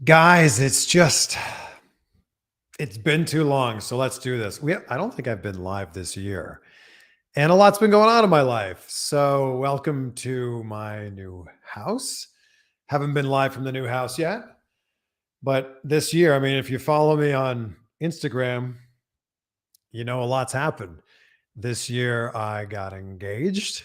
Guys, it's been too long. So let's do this. I don't think I've been live this year. And a lot's been going on in my life. So welcome to my new house. Haven't been live from the new house yet. But this year, I mean, if you follow me on Instagram, you know a lot's happened. This year, I got engaged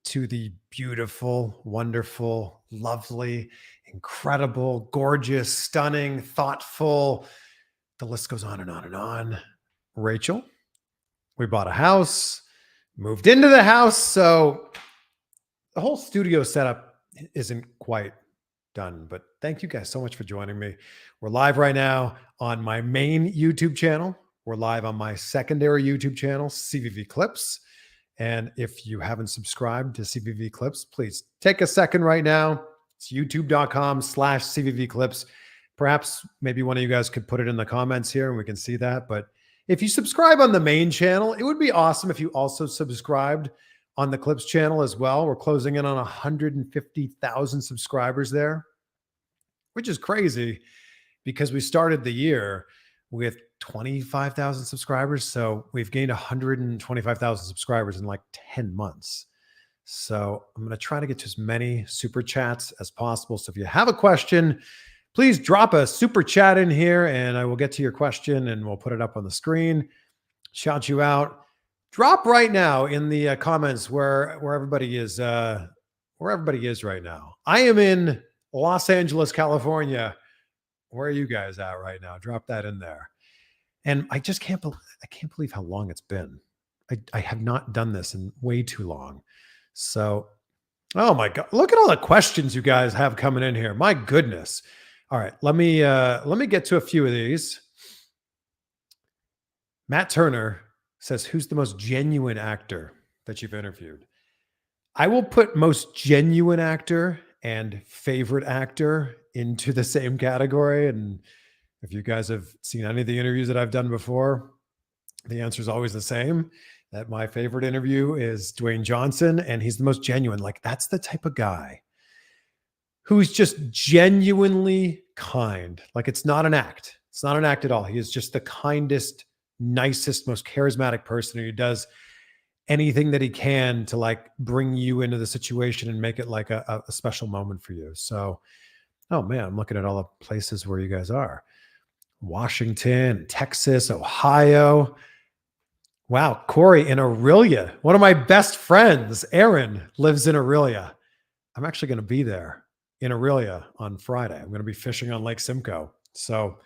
to the beautiful, wonderful, lovely, incredible, gorgeous, stunning, thoughtful, the list goes on and on and on. Rachel, we bought a house, moved into the house. So the whole studio setup isn't quite done, but thank you guys so much for joining me. We're live right now on my main YouTube channel. We're live on my secondary YouTube channel, CVV Eclipse. And if you haven't subscribed to CVV Eclipse, please take a second right now. It's youtube.com/CVV Eclipse. Perhaps maybe one of you guys could put it in the comments here and we can see that. But if you subscribe on the main channel, it would be awesome if you also subscribed on the Clips channel as well. We're closing in on 150,000 subscribers there, which is crazy because we started the year with 25,000 subscribers. So we've gained 125,000 subscribers in like 10 months. So I'm going to try to get to as many super chats as possible. So if you have a question, please drop a super chat in here and I will get to your question and we'll put it up on the screen, shout you out. Drop right now in the comments where everybody is right now. I am in Los Angeles, California. Where are you guys at right now? Drop that in there. And I just can't believe how long it's been. I have not done this in way too long. So, oh my God, look at all the questions you guys have coming in here. My goodness. All right, let me get to a few of these. Matt Turner says, who's the most genuine actor that you've interviewed? I will put most genuine actor and favorite actor into the same category. And if you guys have seen any of the interviews that I've done before, the answer is always the same, that my favorite interview is Dwayne Johnson, and he's the most genuine. Like, that's the type of guy who's just genuinely kind. Like, it's not an act. It's not an act at all. He is just the kindest, nicest, most charismatic person who does anything that he can to like bring you into the situation and make it like a special moment for you. So, oh man, I'm looking at all the places where you guys are. Washington, Texas, Ohio. Wow, Corey in Aurelia. One of my best friends, Aaron, lives in Aurelia. I'm actually going to be there in Aurelia on Friday. I'm going to be fishing on Lake Simcoe. So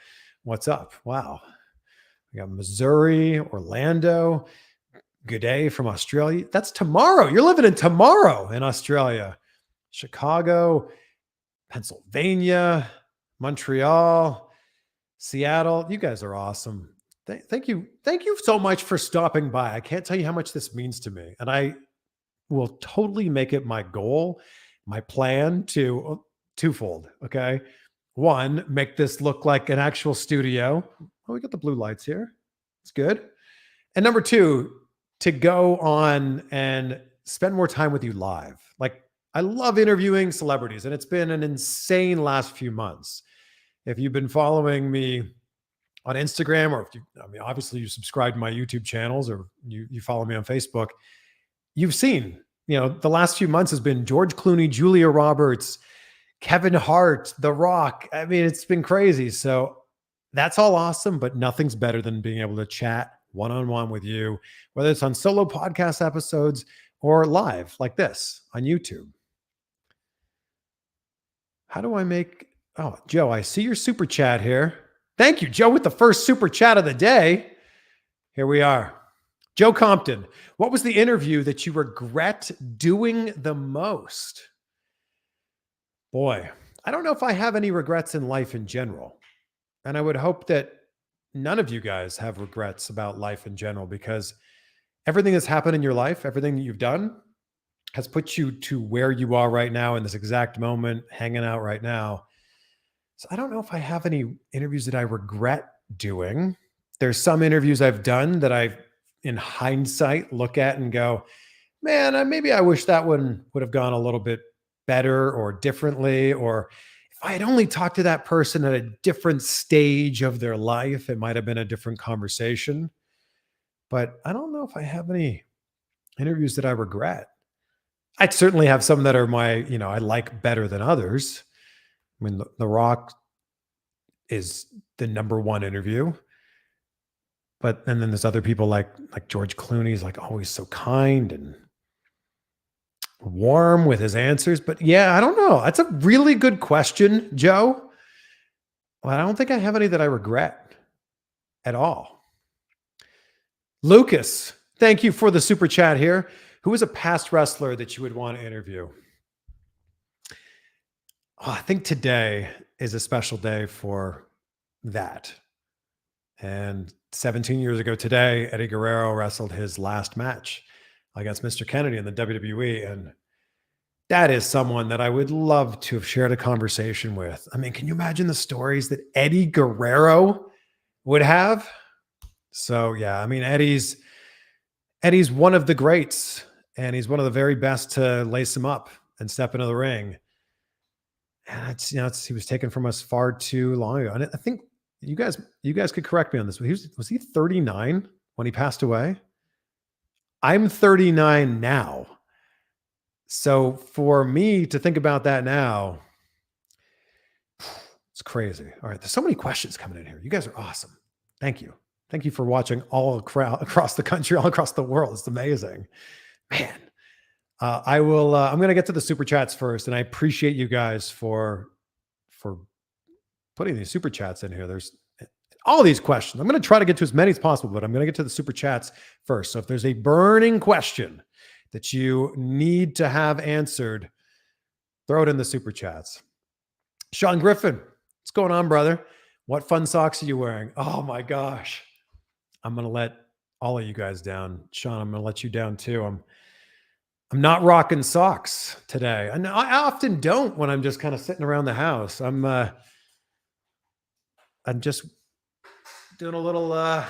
what's up? Wow. We got Missouri, Orlando, G'day from Australia. That's tomorrow. You're living in tomorrow in Australia. Chicago, Pennsylvania, Montreal, Seattle. You guys are awesome. Thank you. Thank you so much for stopping by. I can't tell you how much this means to me. And I will totally make it my goal, my plan to twofold. Okay. One, make this look like an actual studio. Oh, we got the blue lights here. It's good. And number two, to go on and spend more time with you live. Like, I love interviewing celebrities, and it's been an insane last few months. If you've been following me on Instagram, or if you, I mean, obviously you subscribe to my YouTube channels, or you follow me on Facebook, you've seen, the last few months has been George Clooney, Julia Roberts, Kevin Hart, The Rock. I mean, it's been crazy. So that's all awesome, but nothing's better than being able to chat one-on-one with you, whether it's on solo podcast episodes or live like this on YouTube. How do I make, oh, Joe, I see your super chat here. Thank you, Joe, with the first super chat of the day. Here we are. Joe Compton, what was the interview that you regret doing the most? Boy, I don't know if I have any regrets in life in general. And I would hope that none of you guys have regrets about life in general, because everything that's happened in your life, everything that you've done has put you to where you are right now in this exact moment, hanging out right now. So I don't know if I have any interviews that I regret doing. There's some interviews I've done that I, in hindsight, look at and go, man, maybe I wish that one would have gone a little bit better or differently, or if I had only talked to that person at a different stage of their life, it might have been a different conversation. But I don't know if I have any interviews that I regret. I'd certainly have some that are I like better than others. I mean, The Rock is the number one interview. But and then there's other people like George Clooney's like always so kind and warm with his answers. But yeah, I don't know. That's a really good question, Joe. Well, I don't think I have any that I regret at all. Lucas, thank you for the super chat here. Who is a past wrestler that you would want to interview? I think today is a special day for that. And 17 years ago today, Eddie Guerrero wrestled his last match against Mr. Kennedy in the WWE. And that is someone that I would love to have shared a conversation with. I mean, can you imagine the stories that Eddie Guerrero would have? So yeah, I mean, Eddie's one of the greats, and he's one of the very best to lace him up and step into the ring. And he was taken from us far too long ago. And I think you guys could correct me on this. Was he 39 when he passed away? I'm 39 now. So for me to think about that now, it's crazy. All right. There's so many questions coming in here. You guys are awesome. Thank you. Thank you for watching all across the country, all across the world. It's amazing, man. I'm going to get to the super chats first, and I appreciate you guys for putting these super chats in here. There's all these questions. I'm going to try to get to as many as possible, but I'm going to get to the super chats first. So if there's a burning question that you need to have answered, throw it in the super chats. Sean Griffin, what's going on, brother? What fun socks are you wearing? Oh my gosh. I'm going to let all of you guys down. Sean, I'm going to let you down too. I'm not rocking socks today. I often don't when I'm just kind of sitting around the house. I'm just doing a little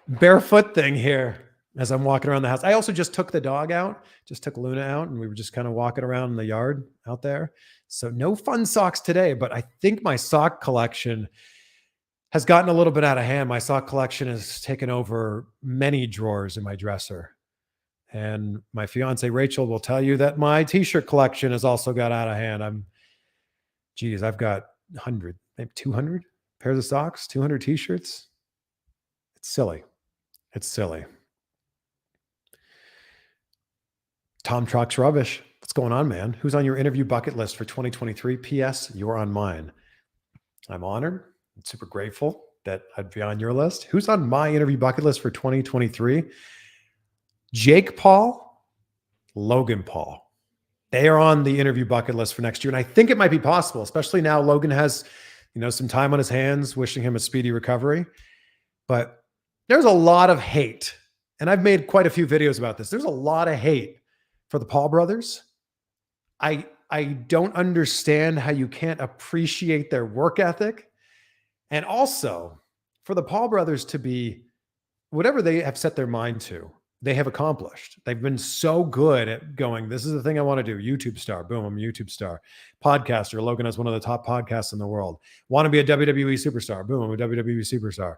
barefoot thing here as I'm walking around the house. I also just took the dog out, just took Luna out, and we were just kind of walking around in the yard out there. So no fun socks today, but I think my sock collection has gotten a little bit out of hand. My sock collection has taken over many drawers in my dresser. And my fiance, Rachel, will tell you that my t-shirt collection has also got out of hand. I've got 100, maybe 200 pairs of socks, 200 t-shirts. It's silly. It's silly. Tom Truck's rubbish. What's going on, man? Who's on your interview bucket list for 2023? P.S. You're on mine. I'm honored. I'm super grateful that I'd be on your list. Who's on my interview bucket list for 2023? Jake Paul, Logan Paul. They are on the interview bucket list for next year. And I think it might be possible, especially now Logan has, some time on his hands, wishing him a speedy recovery. But there's a lot of hate. And I've made quite a few videos about this. There's a lot of hate for the Paul brothers. I don't understand how you can't appreciate their work ethic. And also for the Paul brothers to be whatever they have set their mind to, they have accomplished. They've been so good at going, this is the thing I want to do. YouTube star. Boom, I'm a YouTube star. Podcaster. Logan has one of the top podcasts in the world. Want to be a WWE superstar. Boom, I'm a WWE superstar.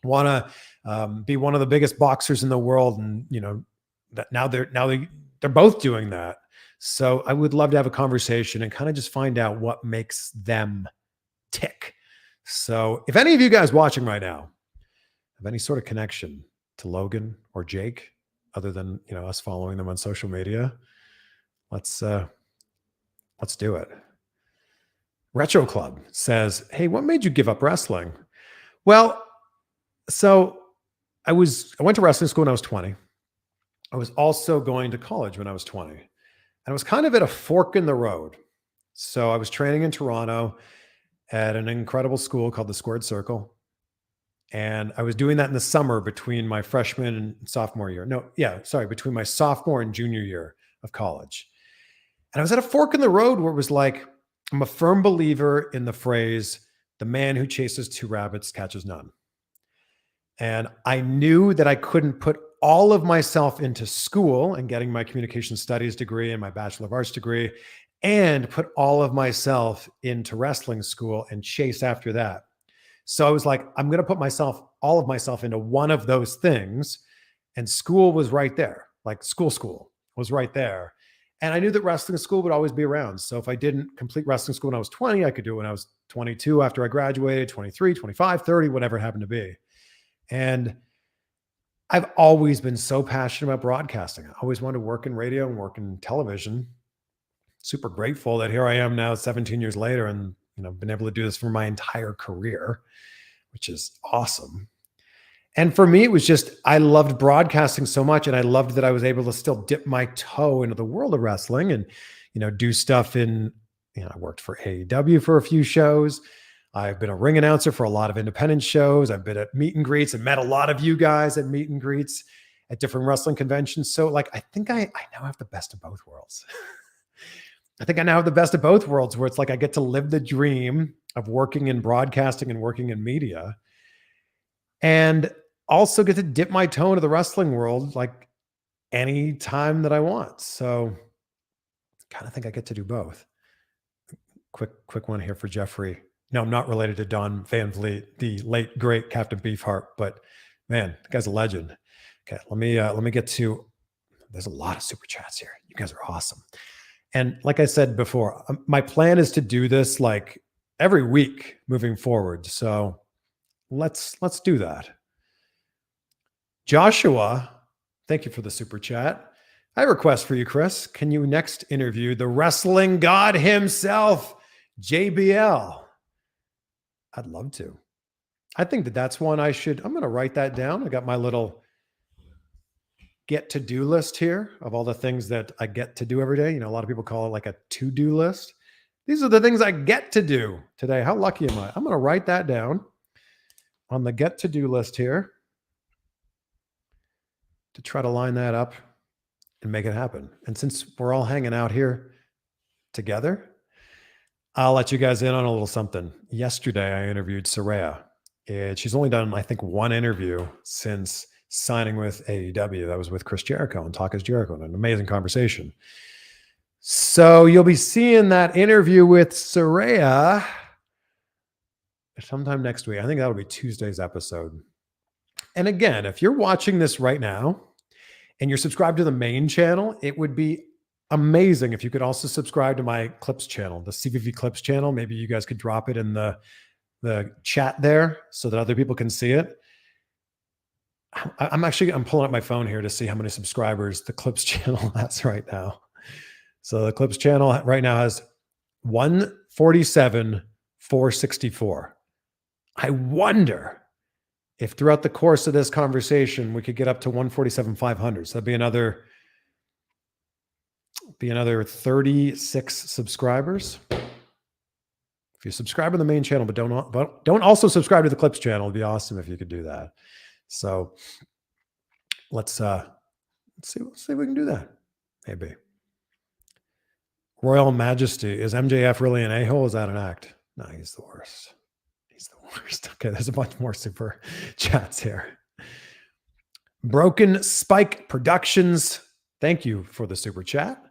Want to be one of the biggest boxers in the world. And, that now they're both doing that. So I would love to have a conversation and kind of just find out what makes them tick. So if any of you guys watching right now have any sort of connection to Logan or Jake, other than, us following them on social media, let's do it. Retro Club says, hey, what made you give up wrestling? Well, so I went to wrestling school when I was 20. I was also going to college when I was 20. And I was kind of at a fork in the road. So I was training in Toronto at an incredible school called the Squared Circle. And I was doing that in the summer between my freshman and sophomore year. Between my sophomore and junior year of college. And I was at a fork in the road where it was like, I'm a firm believer in the phrase, the man who chases two rabbits catches none. And I knew that I couldn't put all of myself into school and getting my communication studies degree and my Bachelor of Arts degree and put all of myself into wrestling school and chase after that. So I was like, I'm going to put all of myself into one of those things. And school was right there. Like school was right there. And I knew that wrestling school would always be around. So if I didn't complete wrestling school when I was 20, I could do it when I was 22 after I graduated, 23, 25, 30, whatever it happened to be. And I've always been so passionate about broadcasting. I always wanted to work in radio and work in television. Super grateful that here I am now 17 years later and been able to do this for my entire career, which is awesome. And for me, it was just, I loved broadcasting so much, and I loved that I was able to still dip my toe into the world of wrestling and, do stuff I worked for AEW for a few shows. I've been a ring announcer for a lot of independent shows. I've been at meet and greets and met a lot of you guys at meet and greets at different wrestling conventions. So I think I now have the best of both worlds. I think I now have the best of both worlds, where it's like I get to live the dream of working in broadcasting and working in media, and also get to dip my toe into the wrestling world like any time that I want. So I kind of think I get to do both. Quick one here for Jeffrey. No, I'm not related to Don Van Vliet, the late great Captain Beefheart, but man, the guy's a legend. Okay, let me get to. There's a lot of super chats here. You guys are awesome. And like I said before, my plan is to do this like every week moving forward. So let's do that. Joshua, thank you for the super chat. I have a request for you, Chris. Can you next interview the wrestling god himself, JBL? I'd love to. I think that's one I'm going to write that down. I got my little get-to-do list here of all the things that I get to do every day. A lot of people call it like a to-do list. These are the things I get to do today. How lucky am I? I'm going to write that down on the get-to-do list here to try to line that up and make it happen. And since we're all hanging out here together, I'll let you guys in on a little something. Yesterday, I interviewed Saraya. And she's only done, I think, one interview since signing with AEW. That was with Chris Jericho and Talk is Jericho, and an amazing conversation. So you'll be seeing that interview with Saraya sometime next week. I think that'll be Tuesday's episode. And again, if you're watching this right now and you're subscribed to the main channel, it would be amazing if you could also subscribe to my Clips channel, the CVV Eclipse channel. Maybe you guys could drop it in the chat there so that other people can see it. I'm pulling up my phone here to see how many subscribers the Clips channel has right now. So the Clips channel right now has 147,464. I wonder if throughout the course of this conversation, we could get up to 147,500. So that'd be another 36 subscribers. If you subscribe to the main channel, but don't also subscribe to the Clips channel, it'd be awesome if you could do that. So let's see if we can do that. Maybe. Royal Majesty, is MJF really an a-hole? Is that an act? No, he's the worst. He's the worst. Okay, there's a bunch more super chats here. Broken Spike Productions, thank you for the super chat.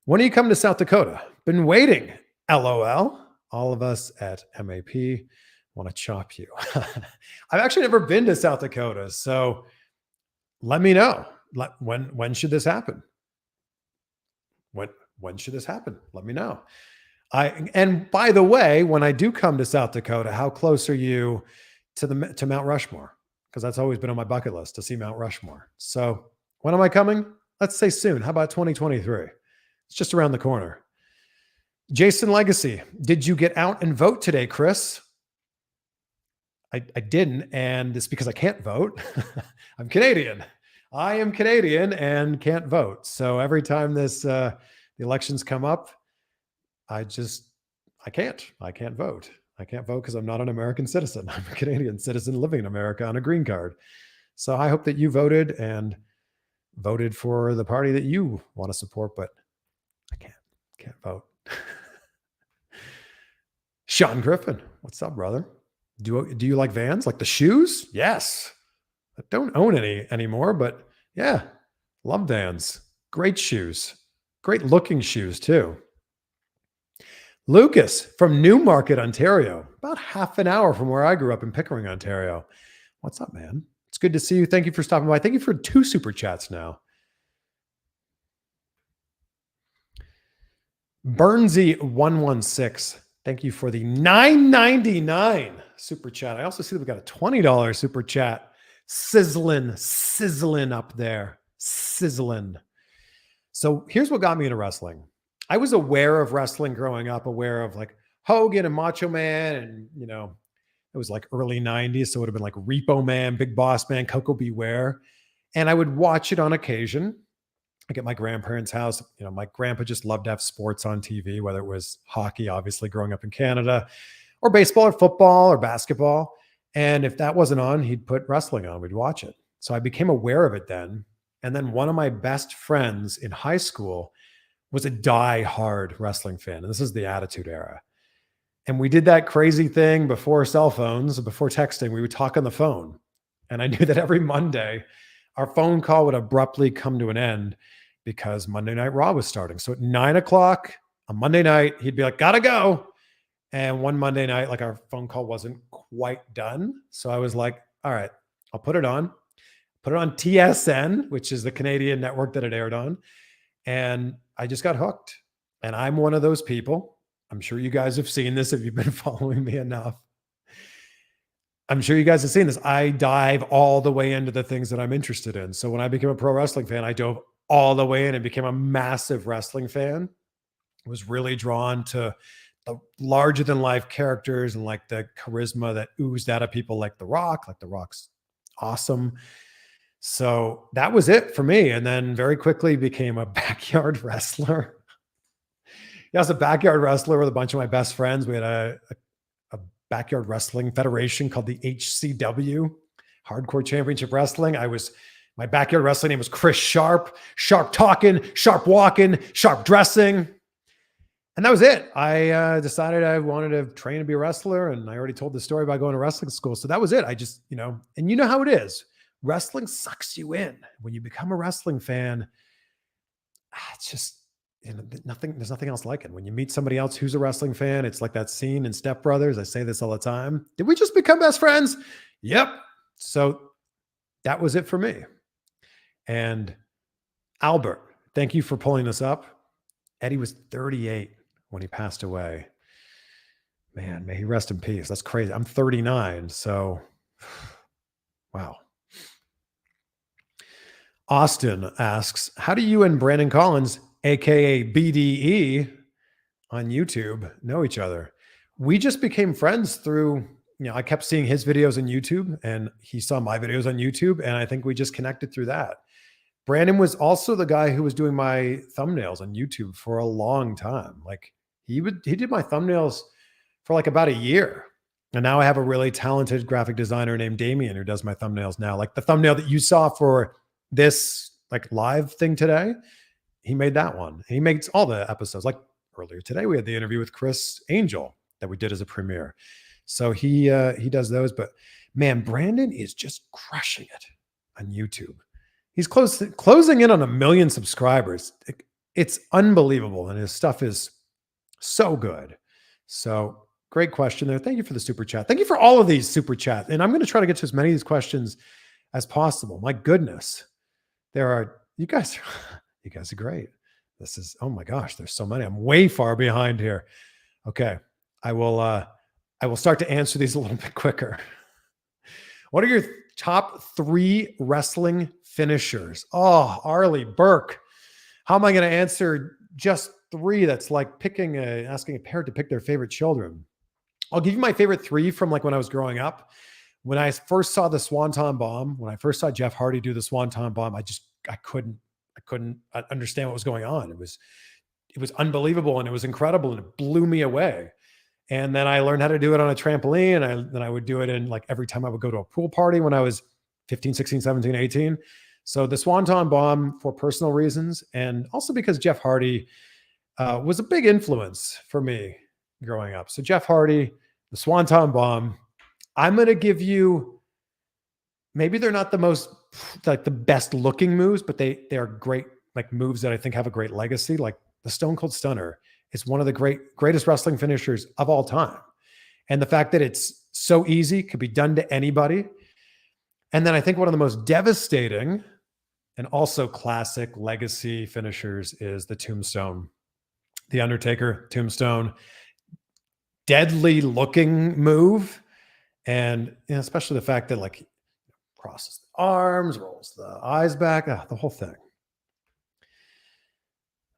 When do you come to South Dakota? Been waiting. LOL. All of us at MAP want to chop you. I've actually never been to South Dakota, so let me know. When should this happen? When should this happen? Let me know. And by the way, when I do come to South Dakota, how close are you to Mount Rushmore? Because that's always been on my bucket list, to see Mount Rushmore. So when am I coming? Let's say soon. How about 2023? It's just around the corner. Jason Legacy, did you get out and vote today, Chris? I didn't, and it's because I can't vote. I'm Canadian. I am Canadian and can't vote. So every time the elections come up, I can't vote. I can't vote because I'm not an American citizen. I'm a Canadian citizen living in America on a green card. So I hope that you voted and voted for the party that you want to support, but I can't vote. Sean Griffin, what's up, brother? Do you like Vans? Like the shoes? Yes. I don't own any anymore, but yeah, love Vans. Great shoes. Great looking shoes too. Lucas from Newmarket, Ontario, about half an hour from where I grew up in Pickering, Ontario. What's up, man? It's good to see you. Thank you for stopping by. Thank you for 2 super chats now. Burnsy116. Thank you for the $9.99 super chat. I also see that we got a $20 super chat. Sizzling up there. Sizzling. So here's what got me into wrestling. I was aware of wrestling growing up, aware of like Hogan and Macho Man, and it was like early 90s. So it would have been like Repo Man, Big Boss Man, Coco Beware. And I would watch it on occasion. Like at my grandparents' house, my grandpa just loved to have sports on TV, whether it was hockey, obviously growing up in Canada, or baseball or football or basketball. And if that wasn't on, he'd put wrestling on. We'd watch it. So I became aware of it then. And then one of my best friends in high school was a die-hard wrestling fan. And this is the Attitude Era. And we did that crazy thing before cell phones, before texting. We would talk on the phone. And I knew that every Monday, our phone call would abruptly come to an end because Monday Night Raw was starting. So at 9:00 on Monday night, he'd be like, gotta go. And one Monday night, like our phone call wasn't quite done. So I was like, all right, I'll put it on. Put it on TSN, which is the Canadian network that it aired on. And I just got hooked. And I'm one of those people. I'm sure you guys have seen this if you've been following me enough. I'm sure you guys have seen this. I dive all the way into the things that I'm interested in. So when I became a pro wrestling fan, I dove all the way in and became a massive wrestling fan. I was really drawn to the larger than life characters and like the charisma that oozed out of people like The Rock. Like The Rock's awesome. So that was it for me. And then very quickly became a backyard wrestler. I was a backyard wrestler with a bunch of my best friends. We had a backyard wrestling federation called the HCW, Hardcore Championship Wrestling. My backyard wrestling name was Chris Sharp. Sharp talking, sharp walking, sharp dressing. And that was it. I decided I wanted to train to be a wrestler. And I already told the story about going to wrestling school. So that was it. I just, and you know how it is. Wrestling sucks you in. When you become a wrestling fan, it's just, there's nothing else like it. When you meet somebody else who's a wrestling fan, it's like that scene in Step Brothers. I say this all the time. Did we just become best friends? Yep. So that was it for me. And Albert, thank you for pulling this up. Eddie was 38 when he passed away. Man, may he rest in peace. That's crazy. I'm 39. So, wow. Austin asks, how do you and Brandon Collins, AKA BDE on YouTube, know each other? We just became friends through, I kept seeing his videos on YouTube and he saw my videos on YouTube. And I think we just connected through that. Brandon was also the guy who was doing my thumbnails on YouTube for a long time. Like he did my thumbnails for like about a year. And now I have a really talented graphic designer named Damien who does my thumbnails now. Like the thumbnail that you saw for this like live thing today, he made that one. He makes all the episodes. Like earlier today, we had the interview with Chris Angel that we did as a premiere. So he does those. But man, Brandon is just crushing it on YouTube. He's closing in on 1 million subscribers. It's unbelievable. And his stuff is so good. So great question there. Thank you for the super chat. Thank you for all of these super chats. And I'm going to try to get to as many of these questions as possible. My goodness. You guys are great. This is, oh my gosh, there's so many. I'm way far behind here. Okay. I will start to answer these a little bit quicker. What are your top 3 wrestling finishers? Oh, Arlie, Burke. How am I going to answer just 3? That's like asking a parent to pick their favorite children. I'll give you my favorite 3 from like when I was growing up. When I first saw the Swanton Bomb, when I first saw Jeff Hardy do the Swanton Bomb, I couldn't understand what was going on. It was unbelievable and it was incredible and it blew me away. And then I learned how to do it on a trampoline. And then I would do it in like every time I would go to a pool party when I was 15, 16, 17, 18. So the Swanton Bomb for personal reasons. And also because Jeff Hardy was a big influence for me growing up. So Jeff Hardy, the Swanton Bomb, I'm going to give you, maybe they're not the most, like the best looking moves, but they're great, like moves that I think have a great legacy. Like the Stone Cold Stunner is one of the greatest wrestling finishers of all time. And the fact that it's so easy, could be done to anybody. And then I think one of the most devastating and also classic legacy finishers is the tombstone. The Undertaker tombstone. Deadly looking move. And especially the fact that like crosses the arms, rolls the eyes back, the whole thing.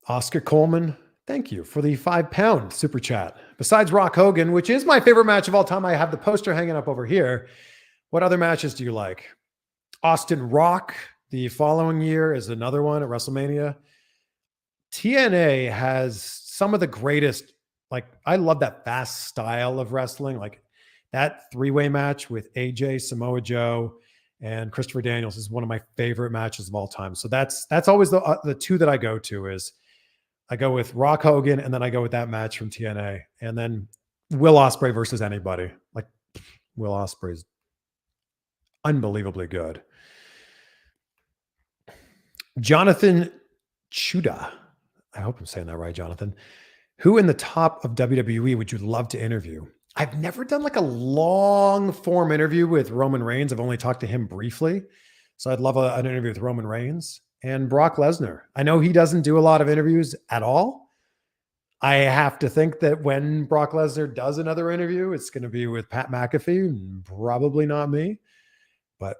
Oscar Coleman, thank you for the £5 super chat. Besides Rock Hogan, which is my favorite match of all time, I have the poster hanging up over here. What other matches do you like? Austin Rock, the following year, is another one at WrestleMania. TNA has some of the greatest, like, I love that fast style of wrestling. Like that three-way match with AJ, Samoa Joe, and Christopher Daniels is one of my favorite matches of all time. So that's always the two that I go to is I go with Rock Hogan, and then I go with that match from TNA. And then Will Ospreay versus anybody. Like, Will Ospreay's unbelievably good. Jonathan Chuda. I hope I'm saying that right, Jonathan. Who in the top of WWE would you love to interview? I've never done like a long form interview with Roman Reigns. I've only talked to him briefly. So I'd love an interview with Roman Reigns and Brock Lesnar. I know he doesn't do a lot of interviews at all. I have to think that when Brock Lesnar does another interview, it's going to be with Pat McAfee, probably not me. But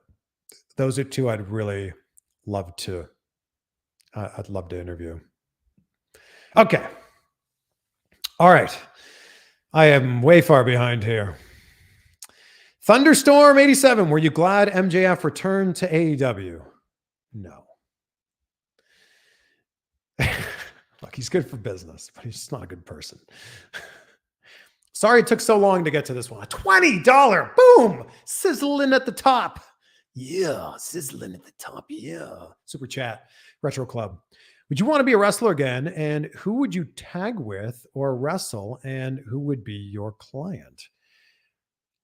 those are two I'd really love to. I'd love to interview. Okay. All right. I am way far behind here. Thunderstorm 87. Were you glad MJF returned to AEW? No. Look, he's good for business, but he's just not a good person. Sorry it took so long to get to this one. A $20. Boom. Sizzling at the top. Yeah. Sizzling at the top. Yeah. Super chat. Retro Club. Would you want to be a wrestler again? And who would you tag with or wrestle? And who would be your client?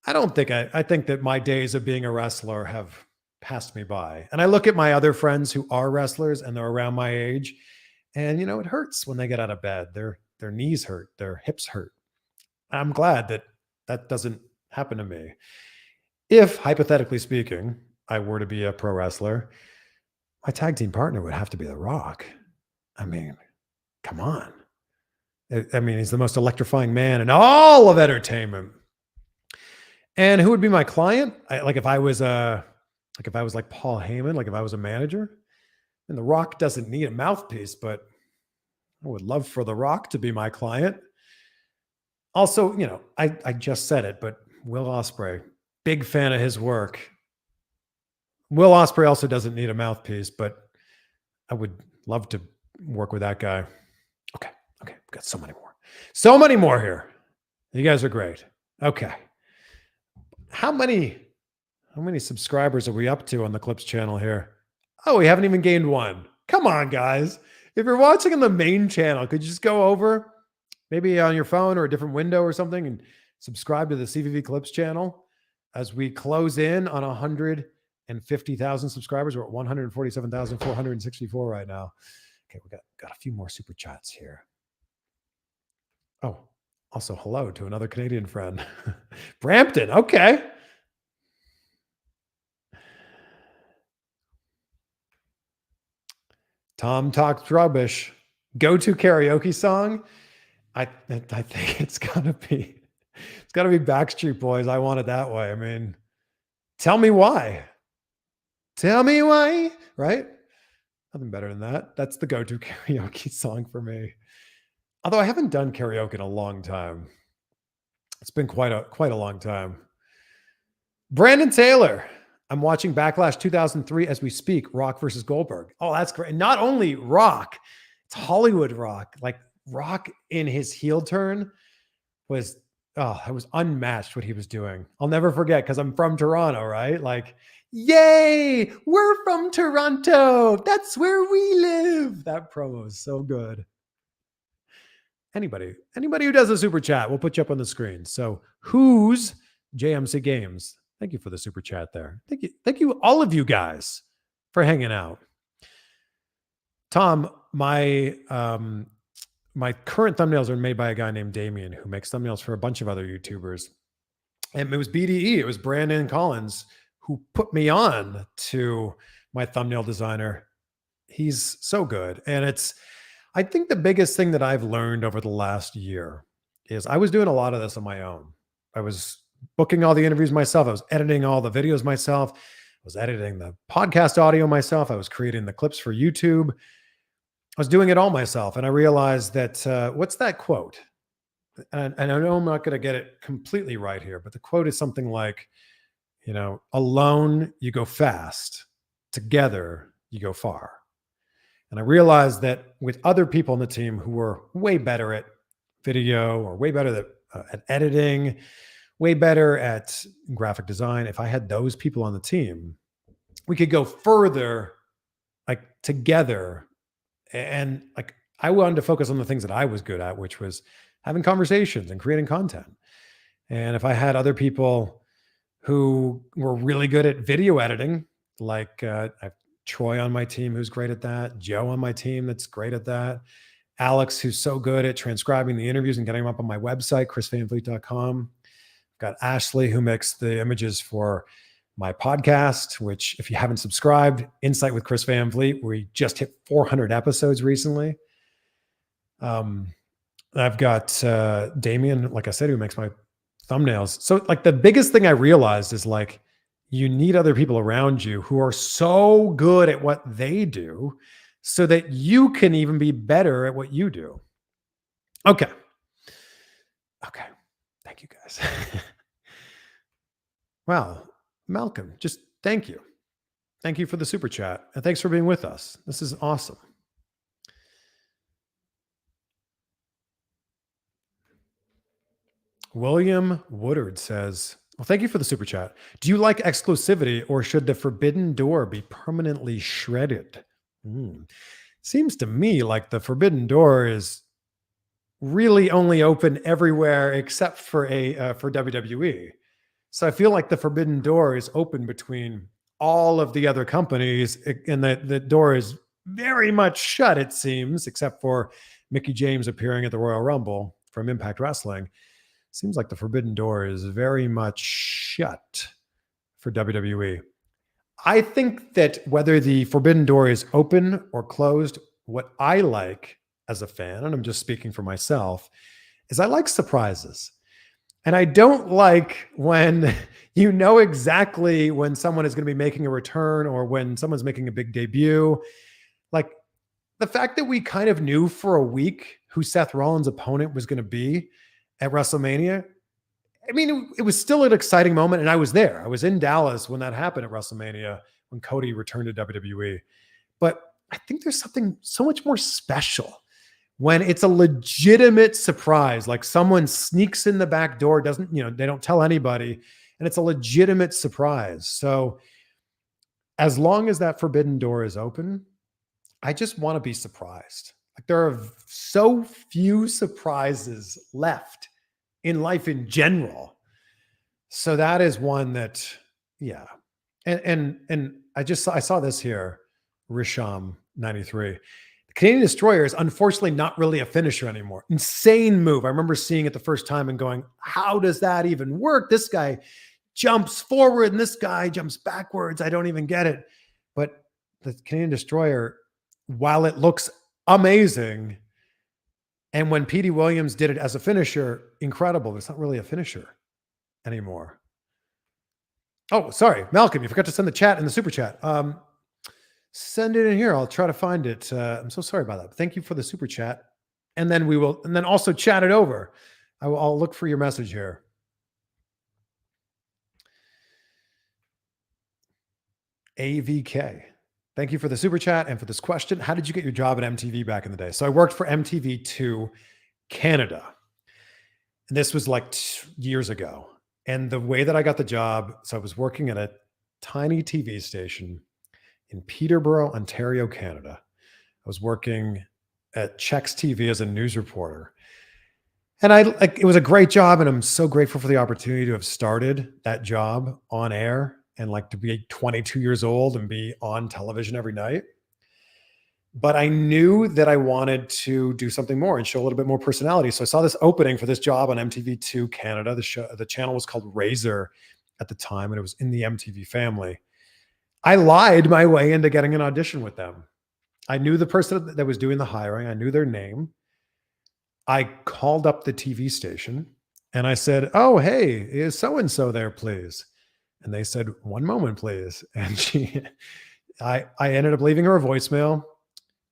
I don't think I think that my days of being a wrestler have passed me by. And I look at my other friends who are wrestlers and they're around my age. And, you know, it hurts when they get out of bed. Their knees hurt. Their hips hurt. I'm glad that that doesn't happen to me. If, hypothetically speaking, I were to be a pro wrestler, my tag team partner would have to be The Rock. I mean, come on. I mean, he's the most electrifying man in all of entertainment. And who would be my client? If I was like Paul Heyman, like if I was a manager, and The Rock doesn't need a mouthpiece, but I would love for The Rock to be my client. Also, you know, I just said it, but Will Ospreay, big fan of his work. Will Ospreay also doesn't need a mouthpiece, but I would love to work with that guy. Okay. We've got so many more here. You guys are great. Okay. How many subscribers are we up to on the Clips channel here? Oh, we haven't even gained one. Come on, guys. If you're watching on the main channel, could you just go over maybe on your phone or a different window or something and subscribe to the CVV Clips channel as we close in on 150,000 subscribers. We're at 147,464 right now. Okay, we got a few more super chats here. Oh, also hello to another Canadian friend. Brampton, okay. Tom talks rubbish. Go-to karaoke song? I think it's gotta be Backstreet Boys. I Want It That Way. I mean, tell me why. Tell me why, right? Nothing better than that. That's the go-to karaoke song for me. Although I haven't done karaoke in a long time. It's been quite a long time. Brandon Taylor. I'm watching Backlash 2003 as we speak. Rock versus Goldberg. Oh, that's great. Not only Rock, it's Hollywood Rock. Like Rock in his heel turn was unmatched what he was doing. I'll never forget because I'm from Toronto, right? Like, yay, we're from Toronto. That's where we live. That promo is so good. Anybody who does a super chat, we'll put you up on the screen. So who's JMC Games? Thank you for the super chat there. Thank you all of you guys for hanging out. Tom, my my current thumbnails are made by a guy named Damien who makes thumbnails for a bunch of other YouTubers. And it was BDE, it was Brandon Collins who put me on to my thumbnail designer. He's so good. And I think the biggest thing that I've learned over the last year is I was doing a lot of this on my own. I was booking all the interviews myself. I was editing all the videos myself. I was editing the podcast audio myself. I was creating the clips for YouTube. I was doing it all myself. And I realized that, what's that quote? And I know I'm not going to get it completely right here, but the quote is something like, alone you go fast, together you go far. And I realized that with other people on the team who were way better at video or way better at editing, way better at graphic design, if I had those people on the team, we could go further, like together. And like I wanted to focus on the things that I was good at, which was having conversations and creating content. And if I had other people who were really good at video editing, like I have Troy on my team who's great at that, Joe on my team that's great at that, Alex who's so good at transcribing the interviews and getting them up on my website, chrisvanvliet.com. I've got Ashley who makes the images for my podcast, which if you haven't subscribed, Insight with Chris Van Vliet, we just hit 400 episodes recently. I've got Damien, like I said, who makes my thumbnails. So like the biggest thing I realized is like, you need other people around you who are so good at what they do so that you can even be better at what you do. Okay. Thank you guys. Wow. Malcolm, just thank you. Thank you for the super chat. And thanks for being with us. This is awesome. William Woodard says, well, thank you for the super chat. Do you like exclusivity or should the forbidden door be permanently shredded? Seems to me like the forbidden door is really only open everywhere except for for WWE. So I feel like the forbidden door is open between all of the other companies, and the door is very much shut, it seems, except for Mickie James appearing at the Royal Rumble from Impact Wrestling. Seems like the forbidden door is very much shut for WWE. I think that whether the forbidden door is open or closed, what I like as a fan, and I'm just speaking for myself, is I like surprises. And I don't like when you know exactly when someone is going to be making a return or when someone's making a big debut. Like the fact that we kind of knew for a week who Seth Rollins' opponent was going to be at WrestleMania. I mean, it was still an exciting moment, and I was there. I was in Dallas when that happened at WrestleMania, when Cody returned to WWE. But I think there's something so much more special when it's a legitimate surprise, like someone sneaks in the back door, they don't tell anybody, and it's a legitimate surprise. So as long as that forbidden door is open, I just want to be surprised. Like there are so few surprises left in life in general. So that is one that, yeah. And I saw this here, Risham 93. The Canadian Destroyer is unfortunately not really a finisher anymore. Insane move. I remember seeing it the first time and going, how does that even work? This guy jumps forward and this guy jumps backwards. I don't even get it. But the Canadian Destroyer, while it looks amazing, and when Petey Williams did it as a finisher, incredible, but it's not really a finisher anymore. Oh, sorry, Malcolm, you forgot to send the chat in the super chat. Send it in here. I'll try to find it. I'm so sorry about that. But thank you for the super chat. And then also chat it over. I'll look for your message here. AVK. Thank you for the super chat and for this question. How did you get your job at MTV back in the day? So I worked for MTV2 Canada. And this was like years ago. And the way that I got the job, so I was working at a tiny TV station in Peterborough, Ontario, Canada. I was working at Chex TV as a news reporter. And it was a great job. And I'm so grateful for the opportunity to have started that job on air and like to be 22 years old and be on television every night. but I knew that I wanted to do something more and show a little bit more personality. So I saw this opening for this job on MTV2 Canada. The channel was called Razor at the time, and it was in the MTV family. I lied my way into getting an audition with them. I knew the person that was doing the hiring. I knew their name. I called up the TV station and I said, "Oh, hey, is so-and-so there, please?" And they said, "One moment, please." And I ended up leaving her a voicemail.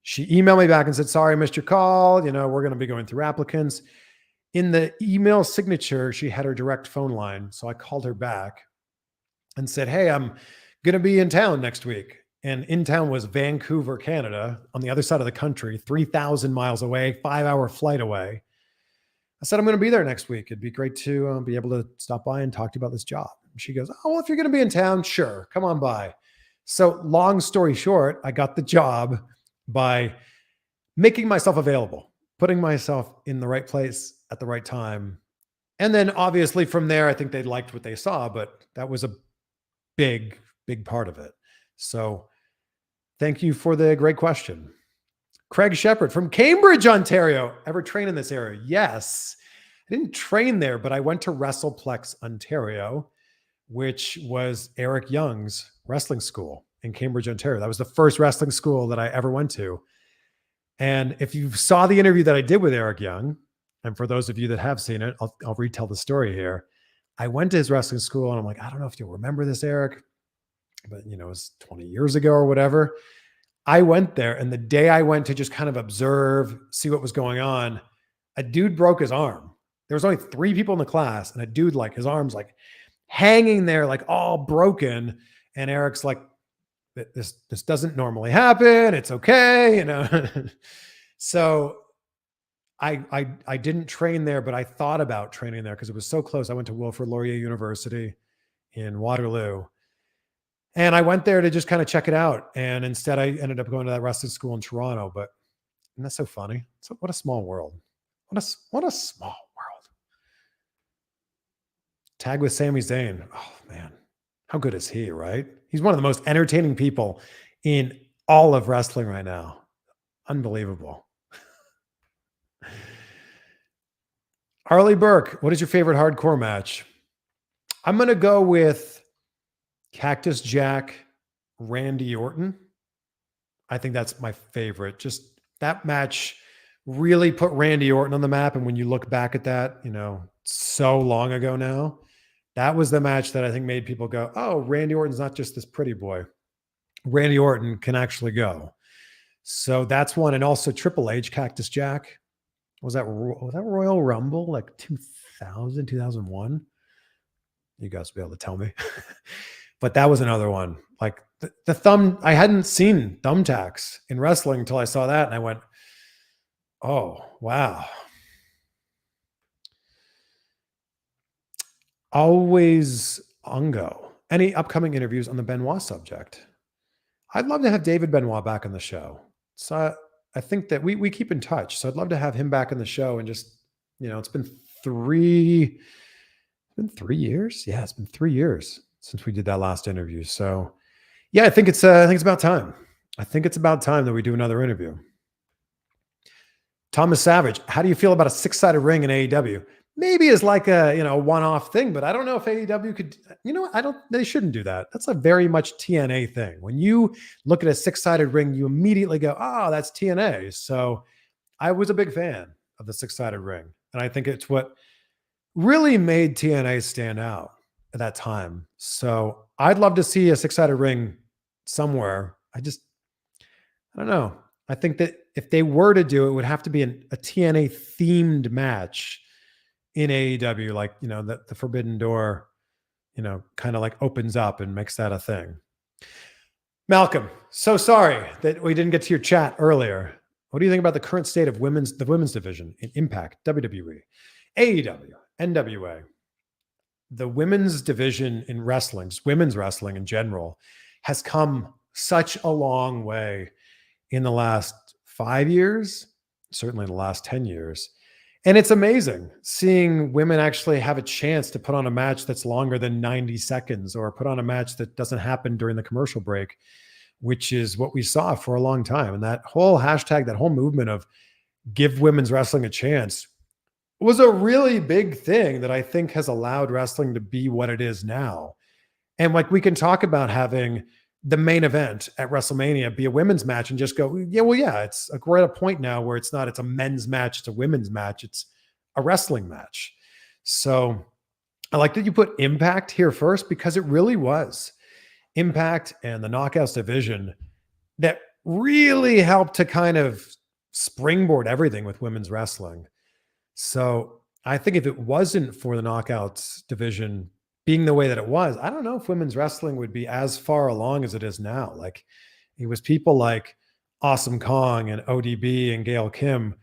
She emailed me back and said, "Sorry, I missed your call. We're going to be going through applicants." In the email signature, she had her direct phone line. So I called her back and said, "Hey, I'm going to be in town next week." And in town was Vancouver, Canada, on the other side of the country, 3,000 miles away, 5-hour flight away. I said, "I'm going to be there next week. It'd be great to be able to stop by and talk to you about this job." And she goes, "Oh, well, if you're going to be in town, sure, come on by." So long story short, I got the job by making myself available, putting myself in the right place at the right time. And then obviously from there, I think they liked what they saw, but that was a big, big part of it. So thank you for the great question. Craig Shepard from Cambridge, Ontario. Ever train in this area? Yes. I didn't train there, but I went to WrestlePlex, Ontario, which was Eric Young's wrestling school in Cambridge, Ontario. That was the first wrestling school that I ever went to. And if you saw the interview that I did with Eric Young, and for those of you that have seen it, I'll retell the story here. I went to his wrestling school and I'm like, I don't know if you'll remember this, Eric, but it was 20 years ago or whatever. I went there, and the day I went to just kind of observe, see what was going on, a dude broke his arm. There was only 3 people in the class, and a dude, like, his arm's like hanging there, like all broken. And Eric's like, this doesn't normally happen. It's okay. So I didn't train there, but I thought about training there because it was so close. I went to Wilfrid Laurier University in Waterloo, and I went there to just kind of check it out. And instead I ended up going to that wrestling school in Toronto. But isn't that so funny? So what a small world. What a small world. Tag with Sami Zayn. Oh man, how good is he, right? He's one of the most entertaining people in all of wrestling right now. Unbelievable. Harley Burke, what is your favorite hardcore match? I'm going to go with Cactus Jack, Randy Orton. I think that's my favorite. Just that match really put Randy Orton on the map. And when you look back at that, so long ago now, that was the match that I think made people go, "Oh, Randy Orton's not just this pretty boy. Randy Orton can actually go." So that's one. And also Triple H, Cactus Jack. Was that Royal Rumble, like 2000, 2001? You guys will be able to tell me. But that was another one. Like the thumb, I hadn't seen thumbtacks in wrestling until I saw that. And I went, oh, wow. Always Ungo. Any upcoming interviews on the Benoit subject? I'd love to have David Benoit back on the show. So I think that we keep in touch. So I'd love to have him back on the show and just, it's been 3 years. Yeah, it's been 3 years since we did that last interview. So yeah, I think it's about time. I think it's about time that we do another interview. Thomas Savage, how do you feel about a 6-sided ring in AEW? Maybe as like a, one-off thing, but I don't know if AEW could, they shouldn't do that. That's a very much TNA thing. When you look at a 6-sided ring, you immediately go, oh, that's TNA. So I was a big fan of the 6-sided ring. And I think it's what really made TNA stand out at that time. So I'd love to see a 6-sided ring somewhere. I don't know. I think that if they were to do it, it would have to be a TNA themed match in AEW, like, the Forbidden Door, kind of like opens up and makes that a thing. Malcolm, so sorry that we didn't get to your chat earlier. What do you think about the current state of the women's division in Impact, WWE, AEW, NWA? The women's division in wrestling, just women's wrestling in general, has come such a long way in the last 5 years, certainly in the last 10 years. And it's amazing seeing women actually have a chance to put on a match that's longer than 90 seconds or put on a match that doesn't happen during the commercial break. which is what we saw for a long time. And that whole hashtag, that whole movement of give women's wrestling a chance was a really big thing that I think has allowed wrestling to be what it is now. And like, we can talk about having the main event at WrestleMania be a women's match and just go, yeah, well, yeah, we're at a point now where it's a men's match, it's a women's match, it's a wrestling match. So I like that you put Impact here first, because it really was Impact and the Knockouts division that really helped to kind of springboard everything with women's wrestling. So I think if it wasn't for the Knockouts division being the way that it was, I don't know if women's wrestling would be as far along as it is now. Like, it was people like Awesome Kong and ODB and Gail Kim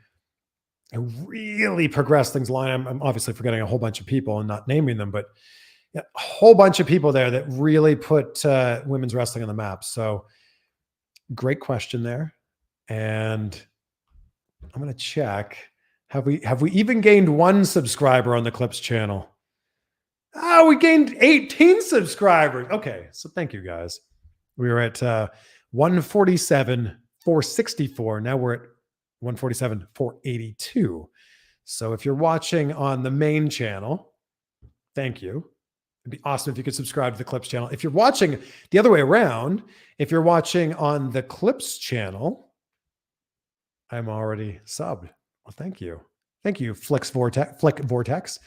who really progressed things along. I'm obviously forgetting a whole bunch of people and not naming them, but a whole bunch of people there that really put women's wrestling on the map. So great question there. And I'm going to check. Have we even gained one subscriber on the Eclipse channel? Oh, we gained 18 subscribers. Okay, so thank you guys. We were at 147, 464. Now we're at 147, 482. So if you're watching on the main channel, thank you. It'd be awesome if you could subscribe to the Clips channel. If you're watching the other way around, if you're watching on the Clips channel, I'm already subbed. Well, thank you. Thank you, Flick Vortex.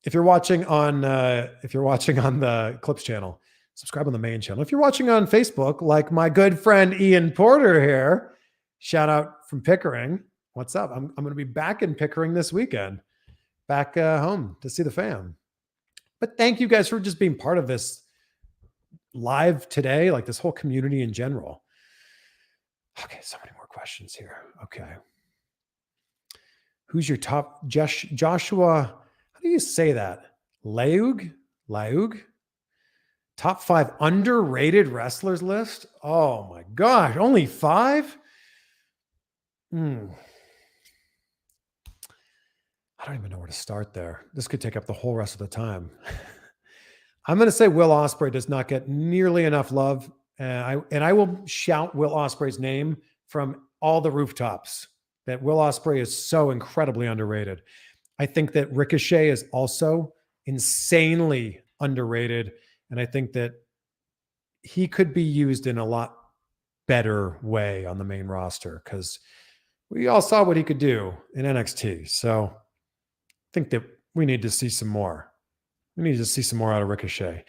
If you're watching on the Clips channel, subscribe on the main channel. If you're watching on Facebook, like my good friend Ian Porter here, shout out from Pickering. What's up? I'm going to be back in Pickering this weekend, back home to see the fam. But thank you guys for just being part of this live today, like this whole community in general. Okay, so many more questions here. Okay. Who's your top? Joshua, how do you say that? Laug? Top 5 underrated wrestlers list? Oh my gosh, only 5? I don't even know where to start there. This could take up the whole rest of the time. I'm going to say Will Ospreay does not get nearly enough love. And I will shout Will Ospreay's name from all the rooftops, that Will Ospreay is so incredibly underrated. I think that Ricochet is also insanely underrated. And I think that he could be used in a lot better way on the main roster, because we all saw what he could do in NXT. So I think that we need to see some more. We need to see some more out of Ricochet.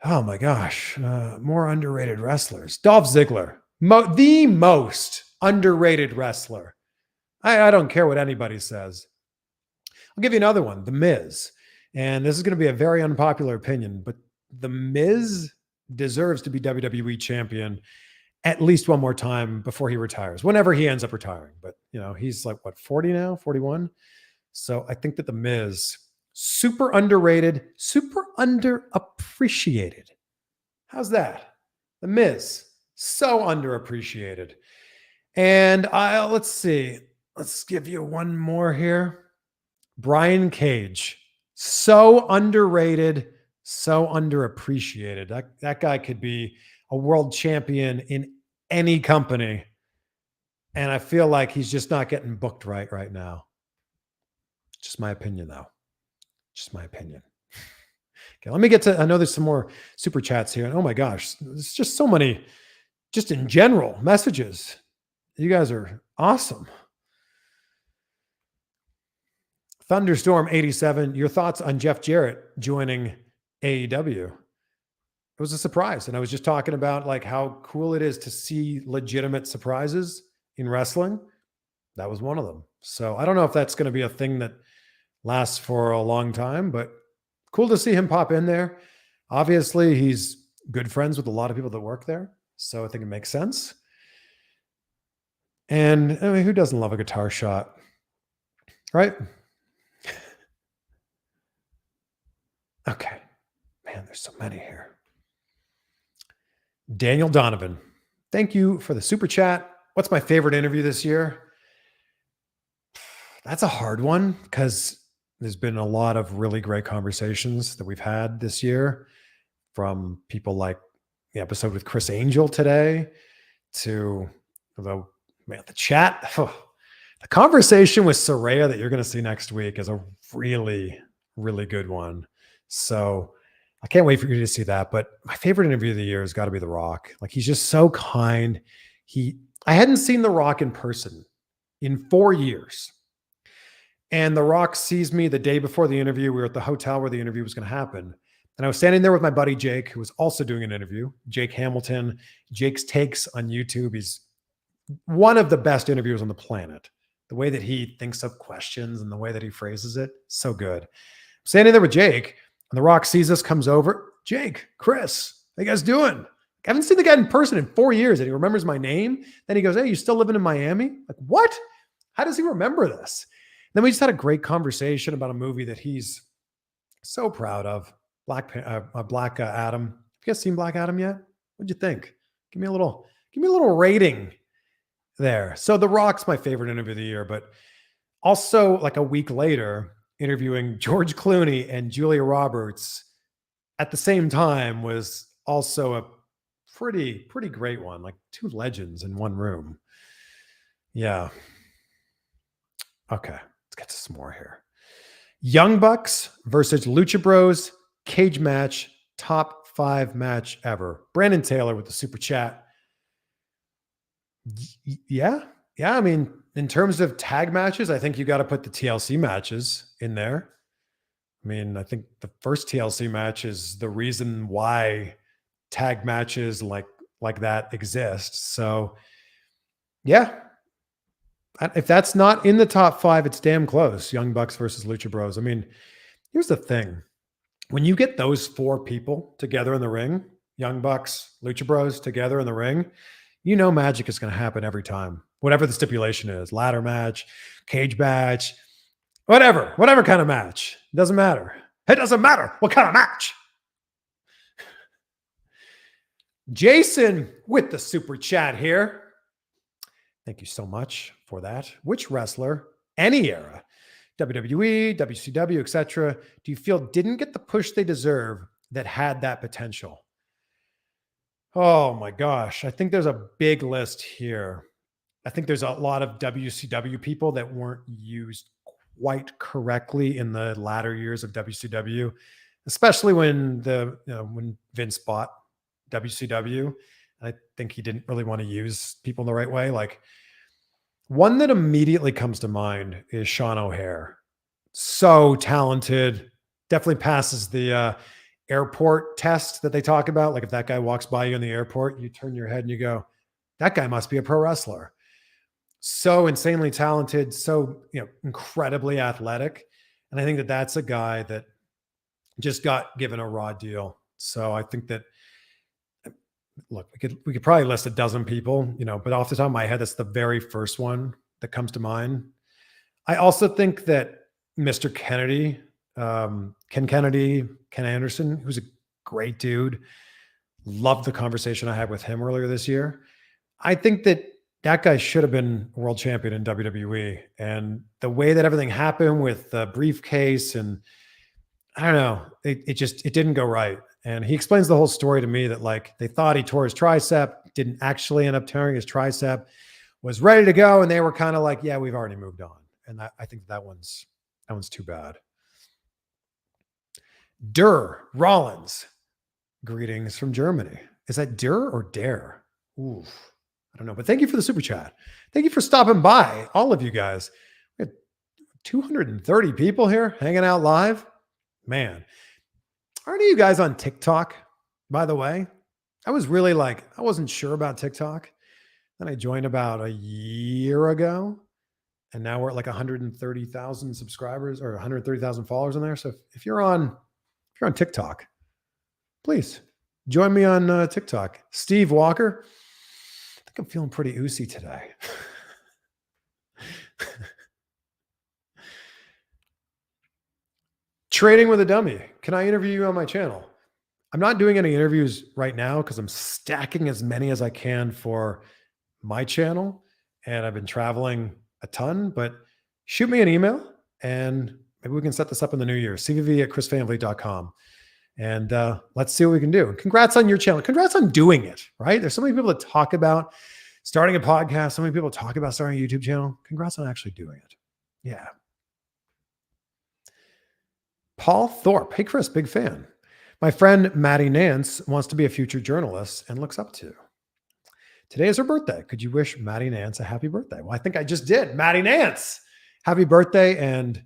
Oh my gosh. More underrated wrestlers. Dolph Ziggler, the most underrated wrestler. I don't care what anybody says. I'll give you another one, The Miz. And this is going to be a very unpopular opinion, but The Miz deserves to be WWE champion at least one more time before he retires, whenever he ends up retiring. But, he's like, what, 40 now, 41? So I think that The Miz, super underrated, super underappreciated. How's that? The Miz, so underappreciated. And let's see. Let's give you one more here. Brian Cage, so underrated, so underappreciated. That guy could be a world champion in any company. And I feel like he's just not getting booked right now. Just my opinion, though. Just my opinion. Okay, let me get to, I know there's some more super chats here. And oh my gosh, there's just so many, just in general, messages. You guys are awesome. Thunderstorm 87, your thoughts on Jeff Jarrett joining AEW? It was a surprise. And I was just talking about like how cool it is to see legitimate surprises in wrestling. That was one of them. So I don't know if that's going to be a thing that lasts for a long time, but cool to see him pop in there. Obviously, he's good friends with a lot of people that work there. So I think it makes sense. And I mean, who doesn't love a guitar shot? Right? Okay. Man, there's so many here. Daniel Donovan, thank you for the super chat. What's my favorite interview this year? That's a hard one, because there's been a lot of really great conversations that we've had this year, from people like the episode with Chris Angel today, to the chat. The conversation with Soraya that you're going to see next week is a really, really good one. So I can't wait for you to see that. But my favorite interview of the year has got to be The Rock. Like, he's just so kind. I hadn't seen The Rock in person in 4 years. And The Rock sees me the day before the interview. We were at the hotel where the interview was going to happen. And I was standing there with my buddy Jake, who was also doing an interview. Jake Hamilton. Jake's takes on YouTube. He's one of the best interviewers on the planet. The way that he thinks up questions and the way that he phrases it, so good. I'm standing there with Jake, and The Rock sees us, comes over. Jake, Chris, how you guys doing? I haven't seen the guy in person in 4 years, and he remembers my name. Then he goes, hey, you still living in Miami? Like, what? How does he remember this? Then we just had a great conversation about a movie that he's so proud of, Black Adam. Have you guys seen Black Adam yet? What'd you think? Give me a little rating there. So The Rock's my favorite interview of the year, but also like a week later, interviewing George Clooney and Julia Roberts at the same time was also a pretty great one. Like two legends in one room. Yeah. Okay, let's get to some more here. Young Bucks versus Lucha Bros cage match, top 5 match ever. Brandon Taylor with the super chat. Yeah. I mean, in terms of tag matches, I think you got to put the TLC matches in there. I mean, I think the first TLC match is the reason why tag matches like that exist. So, yeah. If that's not in the top 5, it's damn close. Young Bucks versus Lucha Bros. I mean, here's the thing. When you get those 4 people together in the ring, Young Bucks, Lucha Bros together in the ring, you know magic is going to happen every time. Whatever the stipulation is, ladder match, cage match, whatever kind of match. It doesn't matter. It doesn't matter what kind of match. Jason with the super chat here. Thank you so much for that. Which wrestler, any era, WWE, WCW, etc., do you feel didn't get the push they deserve that had that potential? Oh my gosh. I think there's a big list here. I think there's a lot of WCW people that weren't used quite correctly in the latter years of WCW, especially when when Vince bought WCW. I think he didn't really want to use people in the right way. Like, one that immediately comes to mind is Sean O'Hare. So talented, definitely passes the airport test that they talk about. Like, if that guy walks by you in the airport, you turn your head and you go, that guy must be a pro wrestler. So insanely talented, so incredibly athletic. And I think that that's a guy that just got given a raw deal. So I think that, look, we could probably list a dozen people, but off the top of my head, that's the very first one that comes to mind. I also think that Mr. Kennedy, Ken Anderson, who's a great dude. Loved the conversation I had with him earlier this year. I think that guy should have been world champion in WWE. And the way that everything happened with the briefcase, and I don't know, it didn't go right. And he explains the whole story to me that, like, they thought he tore his tricep, didn't actually end up tearing his tricep, was ready to go. And they were kind of like, yeah, we've already moved on. And I think that one's too bad. Rollins, greetings from Germany. Is that Dur or Dare? Ooh, I don't know, but thank you for the super chat. Thank you for stopping by, all of you guys. We had 230 people here hanging out live. Man, aren't you guys on TickTock, by the way? I was really I wasn't sure about TickTock. Then I joined about a year ago, and now we're at like 130,000 subscribers or 130,000 followers in there. So if you're on TikTok, please join me on TikTok. Steve Walker. I think I'm feeling pretty oozy today. Trading with a dummy. Can I interview you on my channel? I'm not doing any interviews right now because I'm stacking as many as I can for my channel. And I've been traveling a ton, but shoot me an email and maybe we can set this up in the new year. CVV@chrisvanvliet.com. And let's see what we can do. Congrats on your channel. Congrats on doing it, right? There's so many people that talk about Starting a podcast. So many people talk about starting a YouTube channel. Congrats on actually doing it. Yeah. Paul Thorpe. Hey, Chris, big fan. My friend Maddie Nance wants to be a future journalist and looks up to. Today is her birthday. Could you wish Maddie Nance a happy birthday? Well, I think I just did. Maddie Nance, happy birthday and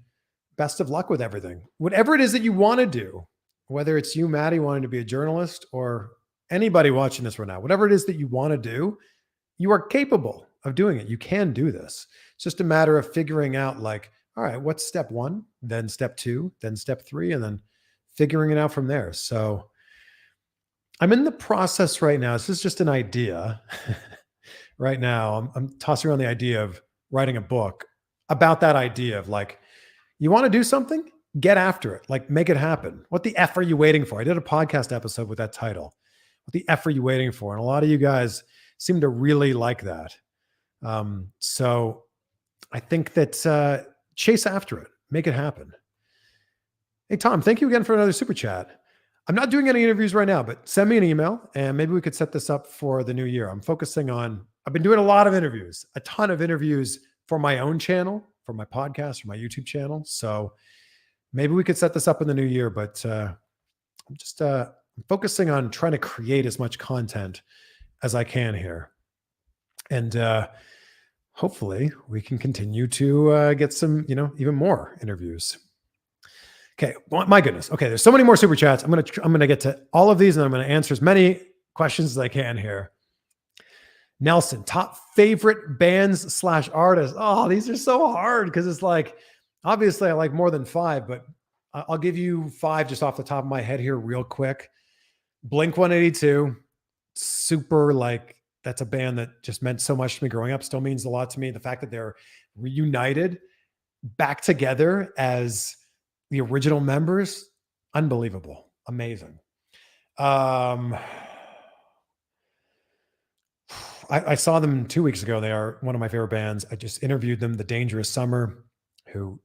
best of luck with everything. Whatever it is that you want to do, whether it's you, Maddie, wanting to be a journalist, or anybody watching this right now, whatever it is that you want to do, you are capable of doing it. You can do this. It's just a matter of figuring out, like, all right, what's step one, then step two, then step three, and then figuring it out from there. So I'm in the process right now. This is just an idea. Right now, I'm tossing around the idea of writing a book about that idea of, like, you want to do something, get after it, like, make it happen. What the F are you waiting for? I did a podcast episode with that title. What the F are you waiting for? And a lot of you guys seem to really like that. So I think that chase after it, make it happen. Hey, Tom, thank you again for another super chat. I'm not doing any interviews right now, but send me an email and maybe we could set this up for the new year. I've been doing a lot of interviews, a ton of interviews for my own channel, for my podcast, for my YouTube channel. So maybe we could set this up in the new year, but I'm just focusing on trying to create as much content as I can here. And hopefully we can continue to get some, even more interviews. Okay. Well, my goodness. Okay. There's so many more super chats. I'm going to get to all of these and I'm going to answer as many questions as I can here. Nelson, top favorite bands / artists. Oh, these are so hard because it's like, obviously I like more than 5, but I'll give you 5 just off the top of my head here real quick. Blink 182, super, like, that's a band that just meant so much to me growing up, still means a lot to me. The fact that they're reunited back together as the original members, unbelievable, amazing. I saw them 2 weeks ago. They are one of my favorite bands. I just interviewed them, The Dangerous Summer, who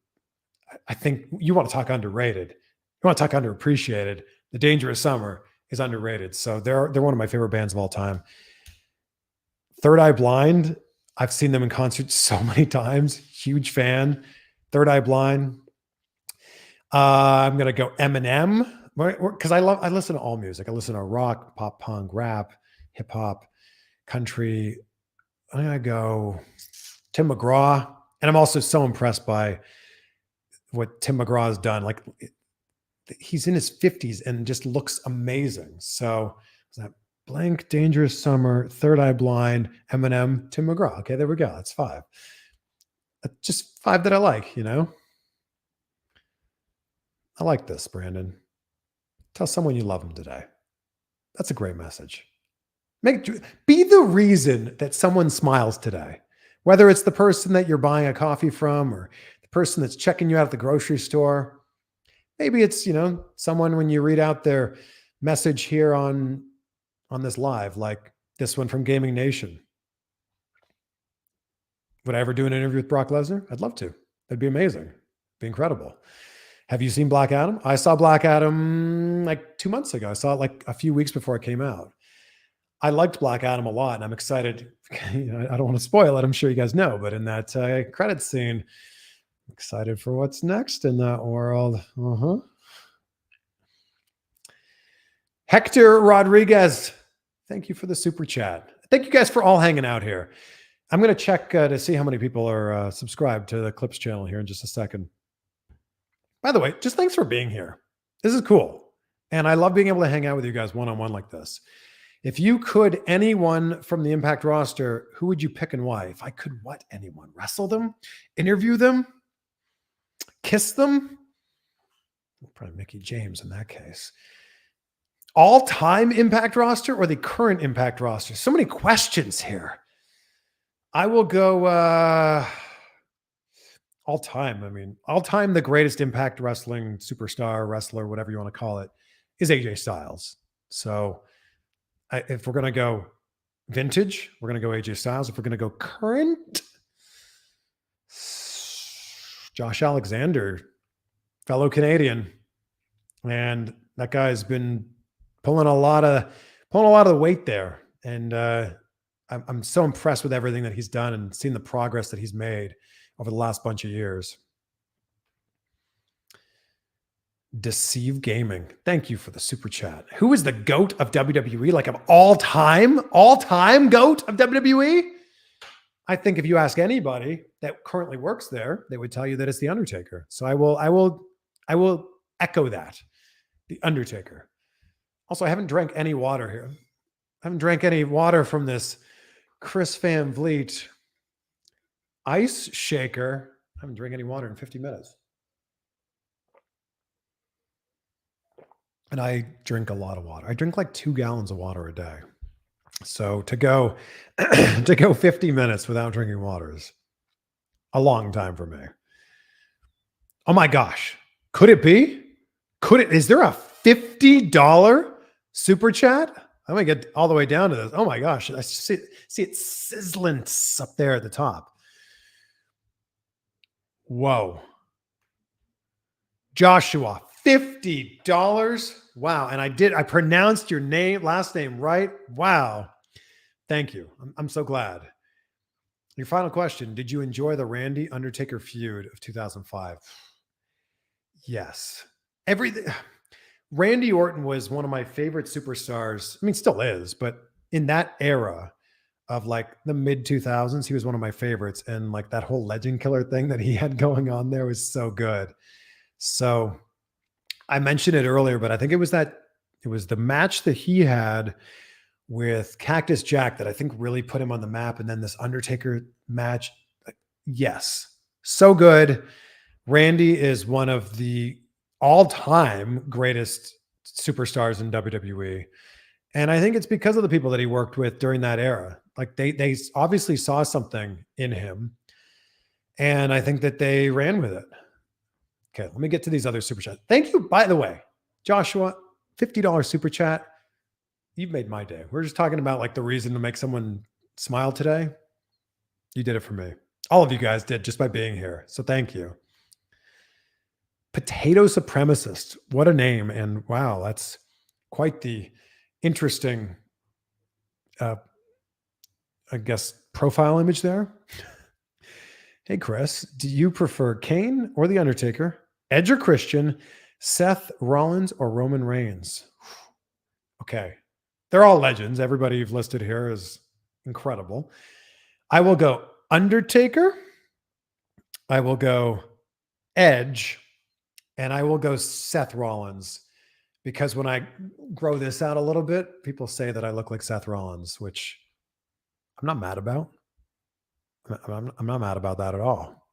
I think you want to talk underrated. You want to talk underappreciated. The Dangerous Summer is underrated. So they're one of my favorite bands of all time. Third Eye Blind, I've seen them in concert so many times. Huge fan. Third Eye Blind. I'm going to go Eminem because I listen to all music. I listen to rock, pop, punk, rap, hip hop, country. I'm going to go Tim McGraw. And I'm also so impressed by what Tim McGraw has done. Like, he's in his 50s and just looks amazing. So that Blank, Dangerous Summer, Third Eye Blind, Eminem, Tim McGraw. Okay, there we go. That's 5. That's just 5 that I like, I like this, Brandon. Tell someone you love them today. That's a great message. Be the reason that someone smiles today, whether it's the person that you're buying a coffee from or the person that's checking you out at the grocery store. Maybe it's, someone when you read out their message here on this live, like this one from Gaming Nation. Would I ever do an interview with Brock Lesnar? I'd love to. That'd be amazing. It'd be incredible. Have you seen Black Adam? I saw Black Adam like 2 months ago. I saw it like a few weeks before it came out. I liked Black Adam a lot, and I'm excited. I don't want to spoil it. I'm sure you guys know, but in that credit scene, I'm excited for what's next in that world. Hector Rodriguez, thank you for the super chat. Thank you guys for all hanging out here. I'm going to check to see how many people are subscribed to the Eclipse channel here in just a second. By the way, just thanks for being here. This is cool. And I love being able to hang out with you guys one-on-one like this. If you could, anyone from the Impact roster, who would you pick and why? If I could what? Anyone? Wrestle them? Interview them? Kiss them? Probably Mickey James in that case. All-time Impact roster or the current Impact roster? So many questions here. I will go all-time. I mean, all-time, the greatest Impact Wrestling superstar, wrestler, whatever you want to call it, is AJ Styles. So if we're going to go vintage, we're going to go AJ Styles. If we're going to go current, Josh Alexander, fellow Canadian. And that guy's been pulling a lot of the weight there. And I I'm so impressed with everything that he's done and seen the progress that he's made over the last bunch of years. Deceive Gaming. Thank you for the super chat. Who is the GOAT of WWE? Like of all time GOAT of WWE? I think if you ask anybody that currently works there, they would tell you that it's the Undertaker. So I will echo that. The Undertaker. Also, I haven't drank any water here. I haven't drank any water from this Chris Van Vliet ice shaker. I haven't drank any water in 50 minutes. And I drink a lot of water. I drink like 2 gallons of water a day. So to go 50 minutes without drinking water is a long time for me. Oh my gosh. Could it be? Is there a $50 super chat? I'm going to get all the way down to this. Oh my gosh. I see it sizzling up there at the top. Whoa. Joshua, $50. Wow. And I pronounced your last name right. Wow. Thank you. I'm so glad. Your final question. Did you enjoy the Randy Undertaker feud of 2005? Yes. Randy Orton was one of my favorite superstars. I mean, still is, but in that era of like the mid 2000s, he was one of my favorites. And like that whole legend killer thing that he had going on there was so good. So I mentioned it earlier, but I think it was the match that he had with Cactus Jack that I think really put him on the map. And then this Undertaker match. Yes. So good. Randy is one of the all-time greatest superstars in WWE. And I think it's because of the people that he worked with during that era. Like they obviously saw something in him. And I think that they ran with it. Okay, let me get to these other super chats. Thank you, by the way, Joshua, $50 super chat. You've made my day. We're just talking about like the reason to make someone smile today. You did it for me. All of you guys did just by being here. So thank you. Potato Supremacist. What a name. And wow, that's quite the interesting, I guess, profile image there. Hey, Chris, do you prefer Kane or The Undertaker, Edge or Christian, Seth Rollins or Roman Reigns? Okay. They're all legends. Everybody you've listed here is incredible. I will go Undertaker. I will go Edge. And I will go Seth Rollins, because when I grow this out a little bit, people say that I look like Seth Rollins, which I'm not mad about. I'm not mad about that at all.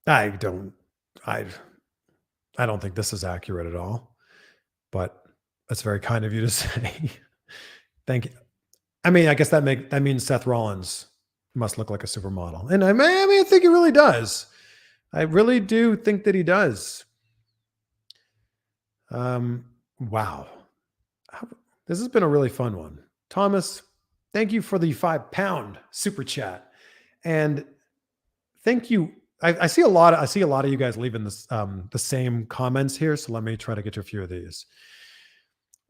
I don't think this is accurate at all, but that's very kind of you to say. Thank you. I mean, I guess that means Seth Rollins must look like a supermodel. And I think he really does. I really do think that he does. Wow. This has been a really fun one. Thomas, thank you for the £5 super chat. And thank you. I see a lot of you guys leaving this, the same comments here. So let me try to get to a few of these.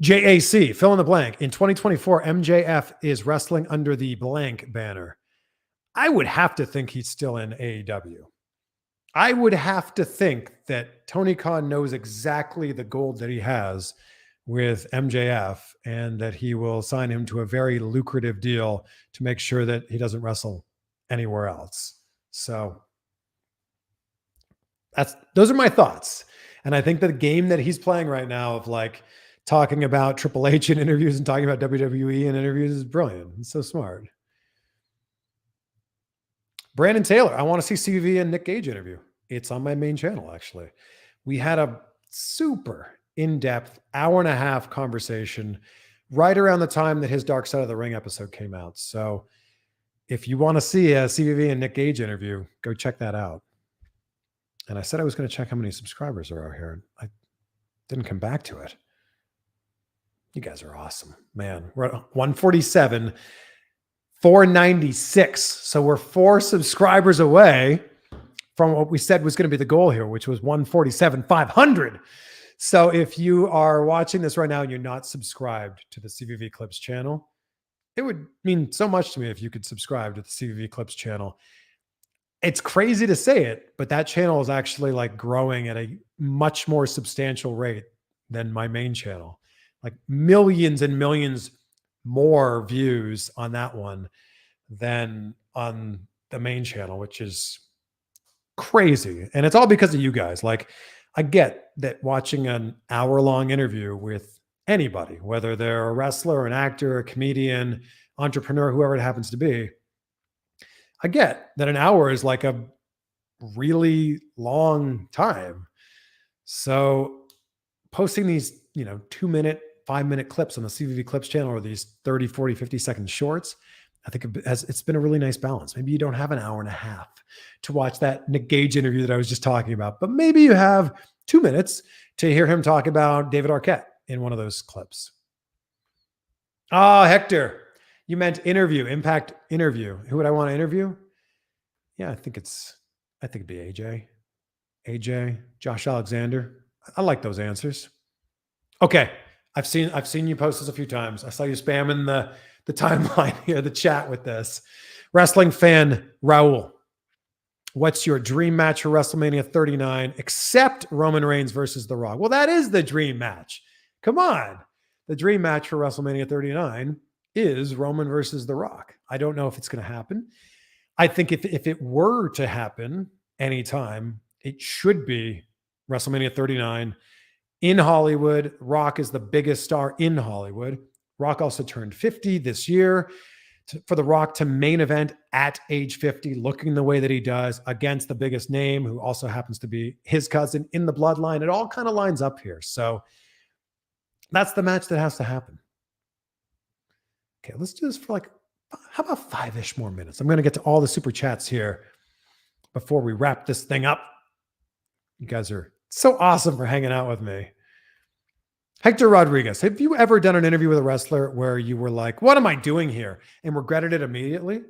JAC, fill in the blank. In 2024, MJF is wrestling under the blank banner. I would have to think he's still in AEW. I would have to think that Tony Khan knows exactly the gold that he has with MJF and that he will sign him to a very lucrative deal to make sure that he doesn't wrestle anywhere else. So those are my thoughts. And I think the game that he's playing right now of like talking about Triple H in interviews and talking about WWE in interviews is brilliant. It's so smart. Brandon Taylor, I want to see CVV and Nick Gage interview. It's on my main channel, actually. We had a super in-depth hour-and-a-half conversation right around the time that his Dark Side of the Ring episode came out. So if you want to see a CVV and Nick Gage interview, go check that out. And I said I was going to check how many subscribers are out here. I didn't come back to it. You guys are awesome. Man, we're at 147, 496. So we're 4 subscribers away from what we said was going to be the goal here, which was 147, 500. So if you are watching this right now and you're not subscribed to the CVV Eclipse channel, it would mean so much to me if you could subscribe to the CVV Eclipse channel. It's crazy to say it, but that channel is actually like growing at a much more substantial rate than my main channel. Like millions and millions more views on that one than on the main channel, which is crazy. And it's all because of you guys. Like, I get that watching an hour-long interview with anybody, whether they're a wrestler, an actor, a comedian, entrepreneur, whoever it happens to be, I get that an hour is like a really long time. So posting these, 2-minute, 5-minute clips on the CVV Clips channel, or these 30, 40, 50-second shorts, I think it's been a really nice balance. Maybe you don't have an hour and a half to watch that Nick Gage interview that I was just talking about, but maybe you have 2 minutes to hear him talk about David Arquette in one of those clips. Oh, Hector, you meant interview, Impact interview. Who would I want to interview? Yeah, I think it'd be AJ, Josh Alexander. I like those answers. Okay. I've seen you post this a few times. I saw you spamming the timeline here, the chat with this. Wrestling fan Raul, what's your dream match for WrestleMania 39 except Roman Reigns versus The Rock? Well, that is the dream match. Come on. The dream match for WrestleMania 39 is Roman versus The Rock. I don't know if it's going to happen. I think if it were to happen anytime, it should be WrestleMania 39 in Hollywood. Rock is the biggest star in Hollywood. Rock also turned 50 this year. For The Rock to main event at age 50, looking the way that he does against the biggest name, who also happens to be his cousin in the bloodline, it all kind of lines up here. So that's the match that has to happen. Okay, let's do this for how about 5-ish more minutes? I'm going to get to all the super chats here before we wrap this thing up. You guys are so awesome for hanging out with me. Hector Rodriguez, have you ever done an interview with a wrestler where you were like, what am I doing here? And regretted it immediately?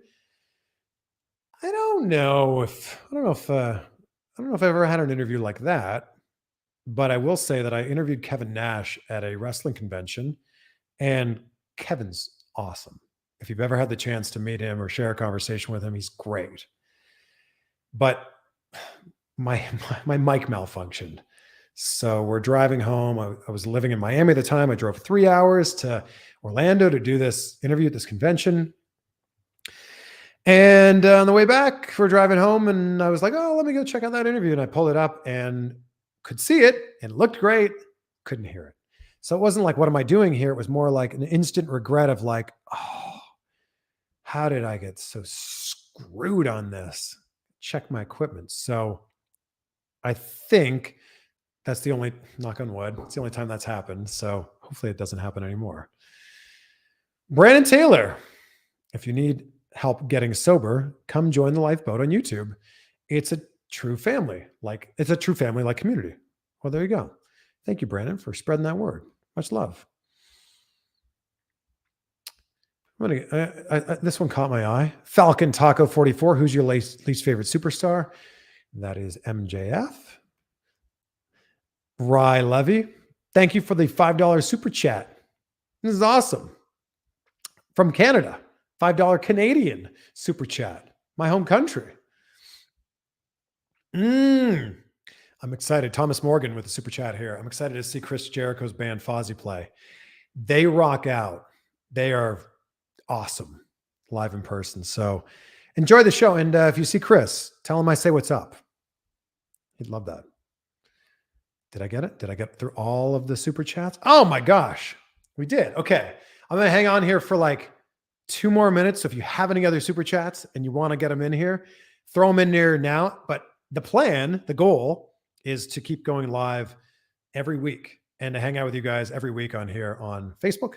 I don't know if I've ever had an interview like that, but I will say that I interviewed Kevin Nash at a wrestling convention, and Kevin's awesome. If you've ever had the chance to meet him or share a conversation with him, he's great. But my mic malfunctioned. So we're driving home. I was living in Miami at the time. I drove 3 hours to Orlando to do this interview at this convention. And on the way back, we're driving home, and I was like, oh, let me go check out that interview. And I pulled it up and could see it, and it looked great. Couldn't hear it. So it wasn't like, what am I doing here? It was more like an instant regret of like, oh, how did I get so screwed on this? Check my equipment. So I think that's the only, knock on wood, it's the only time that's happened. So hopefully it doesn't happen anymore. Brandon Taylor, if you need help getting sober, come join the Lifeboat on YouTube. It's a true family. It's a true family like community. Well, there you go. Thank you, Brandon, for spreading that word. Much love. This one caught my eye. Falcon Taco 44. Who's your least favorite superstar? That is MJF. Rye Levy, thank you for the $5 super chat. This is awesome. From Canada, $5 Canadian super chat. My home country. I'm excited. Thomas Morgan with the super chat here. I'm excited to see Chris Jericho's band Fozzie play. They rock out. They are awesome live in person. So enjoy the show. And if you see Chris, tell him I say what's up. He'd love that. Did I get it? Did I get through all of the super chats? Oh my gosh, we did. Okay. I'm going to hang on here for 2 more minutes. So if you have any other super chats and you want to get them in here, throw them in there now. But the goal is to keep going live every week and to hang out with you guys every week on here on Facebook,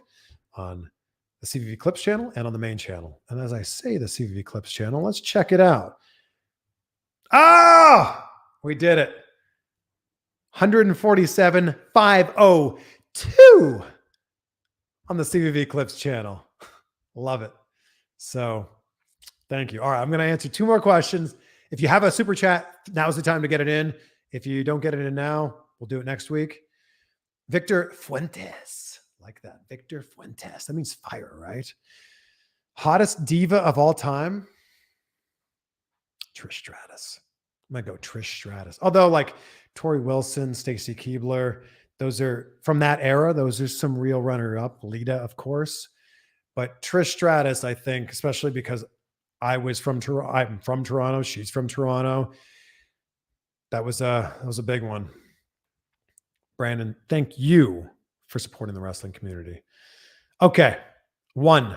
on the CVV Eclipse channel, and on the main channel. And as I say the CVV Eclipse channel, let's check it out. We did it. 147,502 on the CVV Eclipse channel. Love it. So thank you. All right. I'm going to answer 2 more questions. If you have a super chat, now's the time to get it in. If you don't get it in now, we'll do it next week. Victor Fuentes. Like that. Victor Fuentes. That means fire, right? Hottest diva of all time? Trish Stratus. I'm going to go Trish Stratus. Although like Tori Wilson, Stacy Keibler, those are from that era. Those are some real runner-up. Lita, of course. But Trish Stratus, I think, especially because I'm from Toronto. She's from Toronto. That was a big one. Brandon, thank you for supporting the wrestling community. Okay. One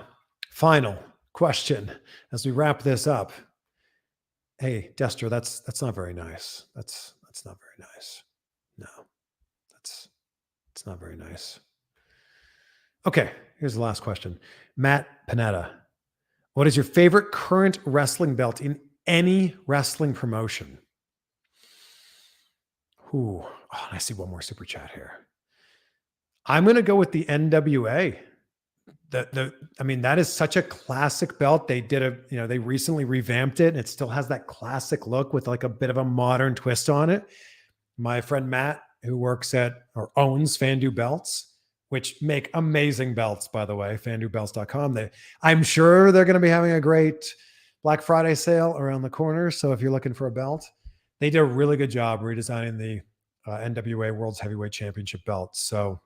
final question as we wrap this up. Hey, Dester, that's not very nice. That's not very nice. No, it's not very nice. Okay, here's the last question. Matt Panetta, what is your favorite current wrestling belt in any wrestling promotion? Ooh, oh, I see one more super chat here. I'm going to go with the NWA. I mean, that is such a classic belt. They did they recently revamped it. And it still has that classic look with like a bit of a modern twist on it. My friend Matt, who works at or owns Fandu Belts, which make amazing belts, by the way, fandubelts.com. I'm sure they're going to be having a great Black Friday sale around the corner. So if you're looking for a belt, they did a really good job redesigning the NWA World's Heavyweight Championship belt. So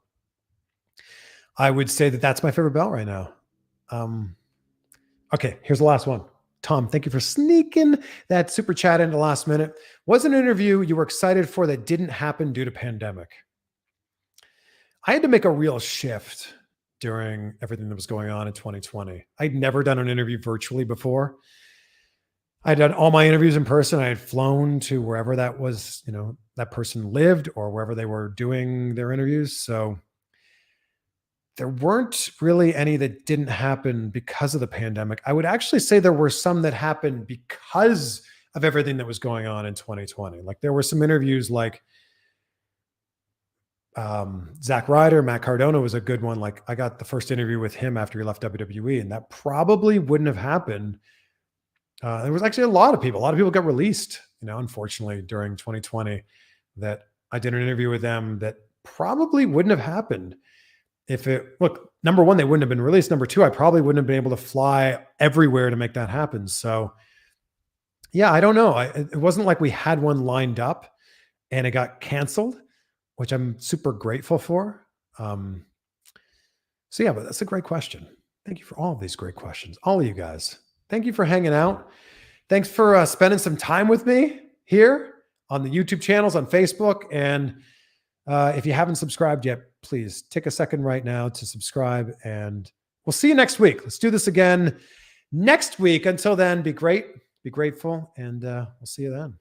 I would say that that's my favorite belt right now. Okay, here's the last one. Tom, thank you for sneaking that super chat into the last minute. Was an interview you were excited for that didn't happen due to pandemic? I had to make a real shift during everything that was going on in 2020. I'd never done an interview virtually before. I'd done all my interviews in person. I had flown to wherever that was, that person lived or wherever they were doing their interviews. So there weren't really any that didn't happen because of the pandemic. I would actually say there were some that happened because of everything that was going on in 2020. Like there were some interviews like Zack Ryder, Matt Cardona was a good one. Like I got the first interview with him after he left WWE, and that probably wouldn't have happened. There was actually a lot of people got released, unfortunately during 2020 that I did an interview with them that probably wouldn't have happened. Number one, they wouldn't have been released. Number two, I probably wouldn't have been able to fly everywhere to make that happen. So yeah, I don't know. It wasn't like we had one lined up and it got canceled, which I'm super grateful for. So yeah, but that's a great question. Thank you for all of these great questions. All of you guys. Thank you for hanging out. Thanks for spending some time with me here on the YouTube channels, on Facebook. And if you haven't subscribed yet, please take a second right now to subscribe, and we'll see you next week. Let's do this again next week. Until then, be great, be grateful, and we'll see you then.